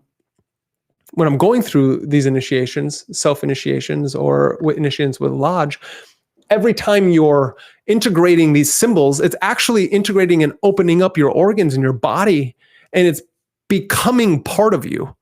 I'm going through these initiations, self-initiations or initiations with Lodge, every time you're integrating these symbols, it's actually integrating and opening up your organs in your body, and it's becoming part of you.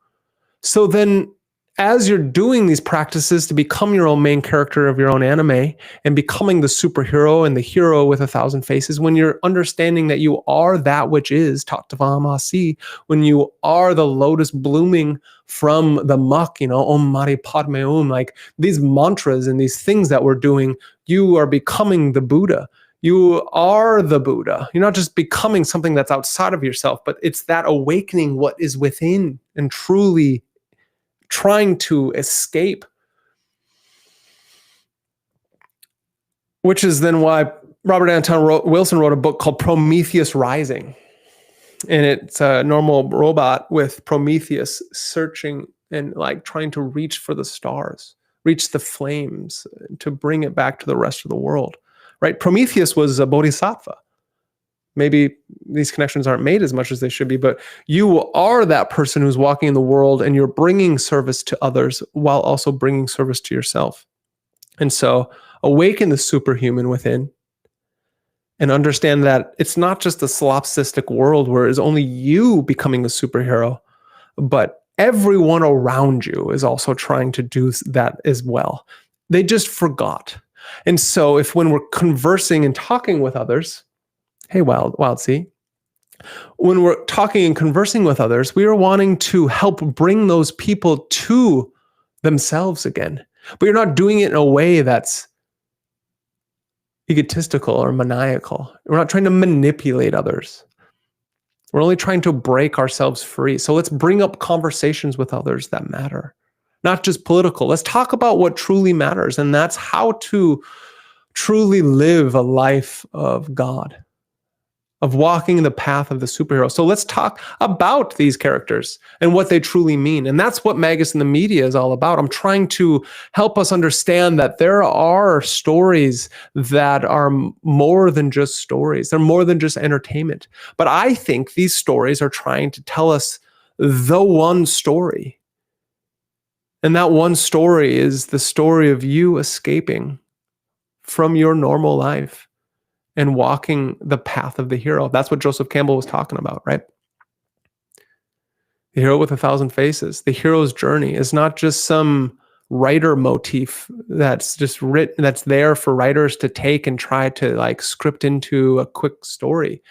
So then as you're doing these practices to become your own main character of your own anime and becoming the superhero and the hero with 1,000 faces, when you're understanding that you are that which is Tattva Masi, when you are the lotus blooming from the muck, Om Mani Padme Hum, like these mantras and these things that we're doing, you are becoming the Buddha. You are the Buddha. You're not just becoming something that's outside of yourself, but it's that awakening what is within and truly trying to escape. Which is then why Robert Anton Wilson wrote a book called Prometheus Rising. And it's a normal robot with Prometheus searching and like trying to reach for the stars, reach the flames to bring it back to the rest of the world, right? Prometheus was a bodhisattva. Maybe these connections aren't made as much as they should be, but you are that person who's walking in the world and you're bringing service to others while also bringing service to yourself. And so awaken the superhuman within and understand that it's not just a solipsistic world where it's only you becoming a superhero, but everyone around you is also trying to do that as well. They just forgot. And so if when we're conversing and talking with others, hey, Wild C, when we're talking and conversing with others, we are wanting to help bring those people to themselves again. But you're not doing it in a way that's egotistical or maniacal. We're not trying to manipulate others. We're only trying to break ourselves free. So let's bring up conversations with others that matter, not just political. Let's talk about what truly matters. And that's how to truly live a life of God, of walking the path of the superhero. So let's talk about these characters and what they truly mean. And that's what Magus and the media is all about. I'm trying to help us understand that there are stories that are more than just stories. They're more than just entertainment. But I think these stories are trying to tell us the one story. And that one story is the story of you escaping from your normal life and walking the path of the hero. That's what Joseph Campbell was talking about, right? The hero with 1,000 faces. The hero's journey is not just some writer motif that's just written, that's there for writers to take and try to like script into a quick story.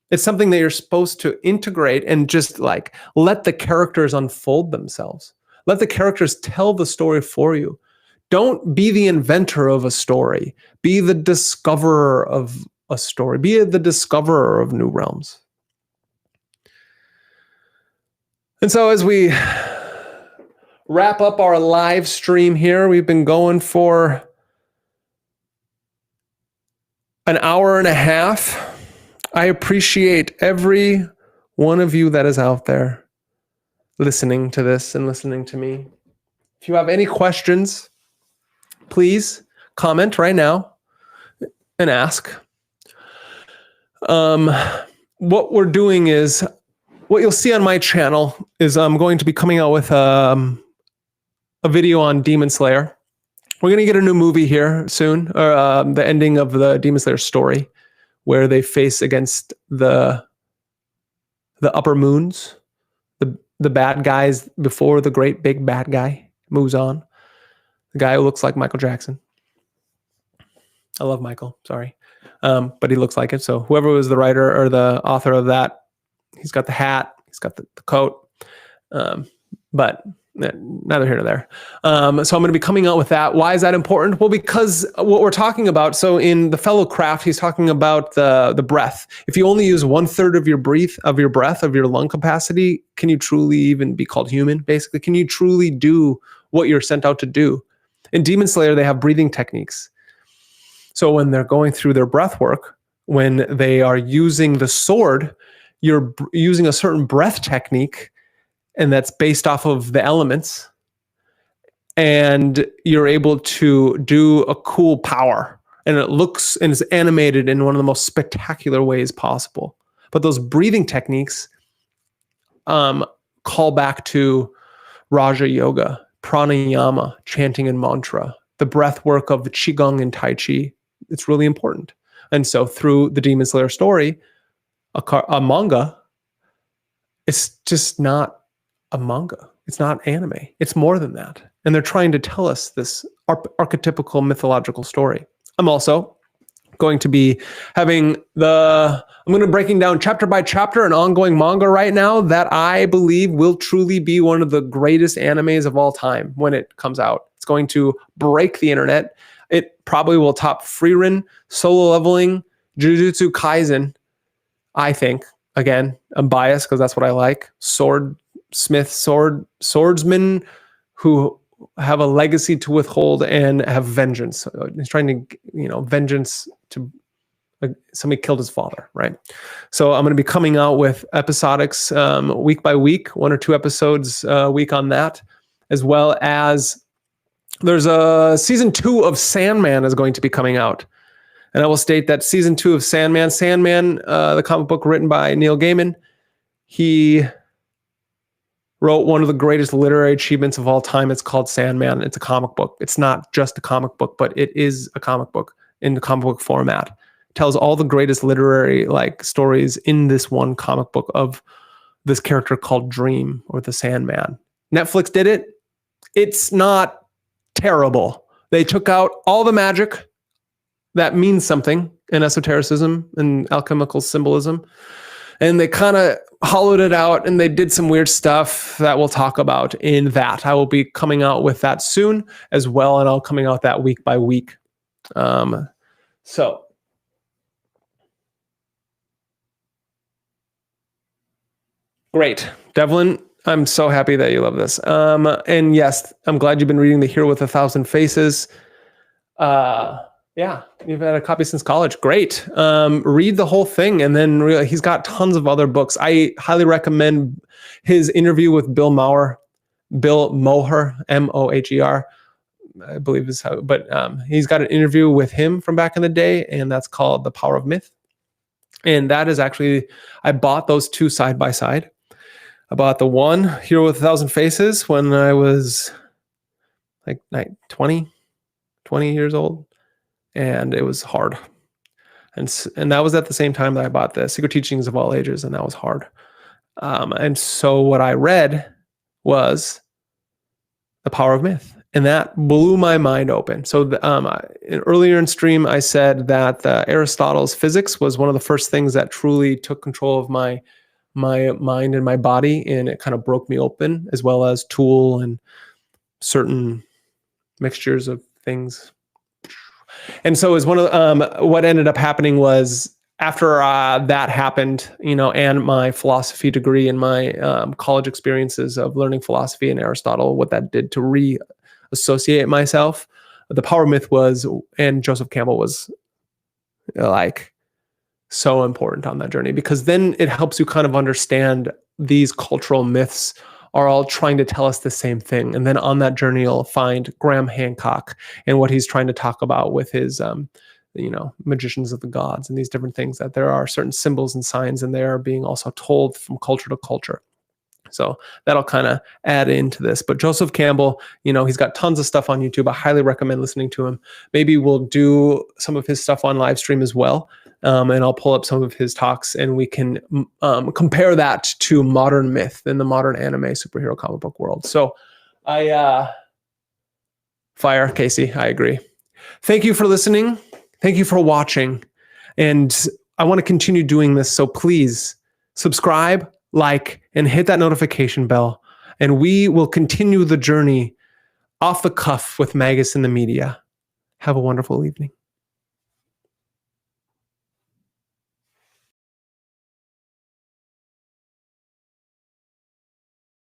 It's something that you're supposed to integrate and just like let the characters unfold themselves. Let the characters tell the story for you. Don't be the inventor of a story. Be the discoverer of a story. Be the discoverer of new realms. And so as we wrap up our live stream here, we've been going for an hour and a half. I appreciate every one of you that is out there listening to this and listening to me. If you have any questions, please comment right now and ask. What we're doing is, what you'll see on my channel is I'm going to be coming out with a video on Demon Slayer. We're going to get a new movie here soon, or the ending of the Demon Slayer story, where they face against the upper moons, the bad guys before the great big bad guy moves on. The guy who looks like Michael Jackson. I love Michael, sorry. But he looks like it. So whoever was the writer or the author of that, he's got the hat, he's got the coat. But neither here nor there. So I'm going to be coming out with that. Why is that important? Well, because what we're talking about, so in the fellow craft, he's talking about the breath. If you only use 1/3 of your breath, of your lung capacity, can you truly even be called human? Basically, can you truly do what you're sent out to do? In Demon Slayer, they have breathing techniques. So when they're going through their breath work, when they are using the sword, you're using a certain breath technique, and that's based off of the elements, and you're able to do a cool power, and it looks and is animated in one of the most spectacular ways possible. But those breathing techniques call back to Raja Yoga, pranayama, chanting and mantra, the breath work of the Qigong and Tai Chi. It's really important. And so through the Demon Slayer story, a manga, it's just not a manga. It's not anime. It's more than that. And they're trying to tell us this archetypical mythological story. I'm also going to be having I'm going to be breaking down chapter by chapter an ongoing manga right now that I believe will truly be one of the greatest animes of all time when it comes out. It's going to break the internet. It probably will top Freemasonry, Solo Leveling, Jujutsu Kaisen, I think. Again, I'm biased because that's what I like. Swordsmen who have a legacy to withhold and have vengeance. He's trying to, vengeance to somebody killed his father, right? So I'm going to be coming out with episodics week by week, 1 or 2 episodes a week on that, as well as there's a season 2 of Sandman is going to be coming out. And I will state that season 2 of Sandman, the comic book written by Neil Gaiman, he wrote one of the greatest literary achievements of all time. It's called Sandman. It's a comic book. It's not just a comic book, but it is a comic book in the comic book format. It tells all the greatest literary stories in this one comic book of this character called Dream, or the Sandman. Netflix did it. It's not terrible. They took out all the magic that means something in esotericism and alchemical symbolism, and they kind of hollowed it out, and they did some weird stuff that we'll talk about in that. I will be coming out with that soon as well, and I'll coming out that week by week. So great, Devlin. I'm so happy that you love this. And yes, I'm glad you've been reading The Hero with 1,000 Faces. Yeah, you've had a copy since college. Great. Read the whole thing, and then he's got tons of other books. I highly recommend his interview with Bill Moher, M-O-H-E-R, I believe is how, but he's got an interview with him from back in the day, and that's called The Power of Myth. And that is actually, I bought those 2 side by side. I bought the one, Hero with 1,000 Faces, when I was like 20 years old, and it was hard. And that was at the same time that I bought the Secret Teachings of All Ages, and that was hard. And so what I read was The Power of Myth, and that blew my mind open. So earlier in stream, I said that Aristotle's physics was one of the first things that truly took control of my mind and my body, and it kind of broke me open, as well as Tool and certain mixtures of things. And so as one of what ended up happening was, after that happened, and my philosophy degree and my college experiences of learning philosophy and Aristotle, what that did to reassociate myself, The Power of Myth and Joseph Campbell was so important on that journey, because then it helps you kind of understand these cultural myths are all trying to tell us the same thing. And then on that journey, you'll find Graham Hancock and what he's trying to talk about with his, magicians of the gods and these different things, that there are certain symbols and signs, and they are being also told from culture to culture. So that'll kind of add into this. But Joseph Campbell, he's got tons of stuff on YouTube. I highly recommend listening to him. Maybe we'll do some of his stuff on live stream as well. And I'll pull up some of his talks, and we can compare that to modern myth in the modern anime superhero comic book world. So fire, Casey, I agree. Thank you for listening. Thank you for watching. And I want to continue doing this. So please subscribe, like, and hit that notification bell. And we will continue the journey off the cuff with Magus in the media. Have a wonderful evening.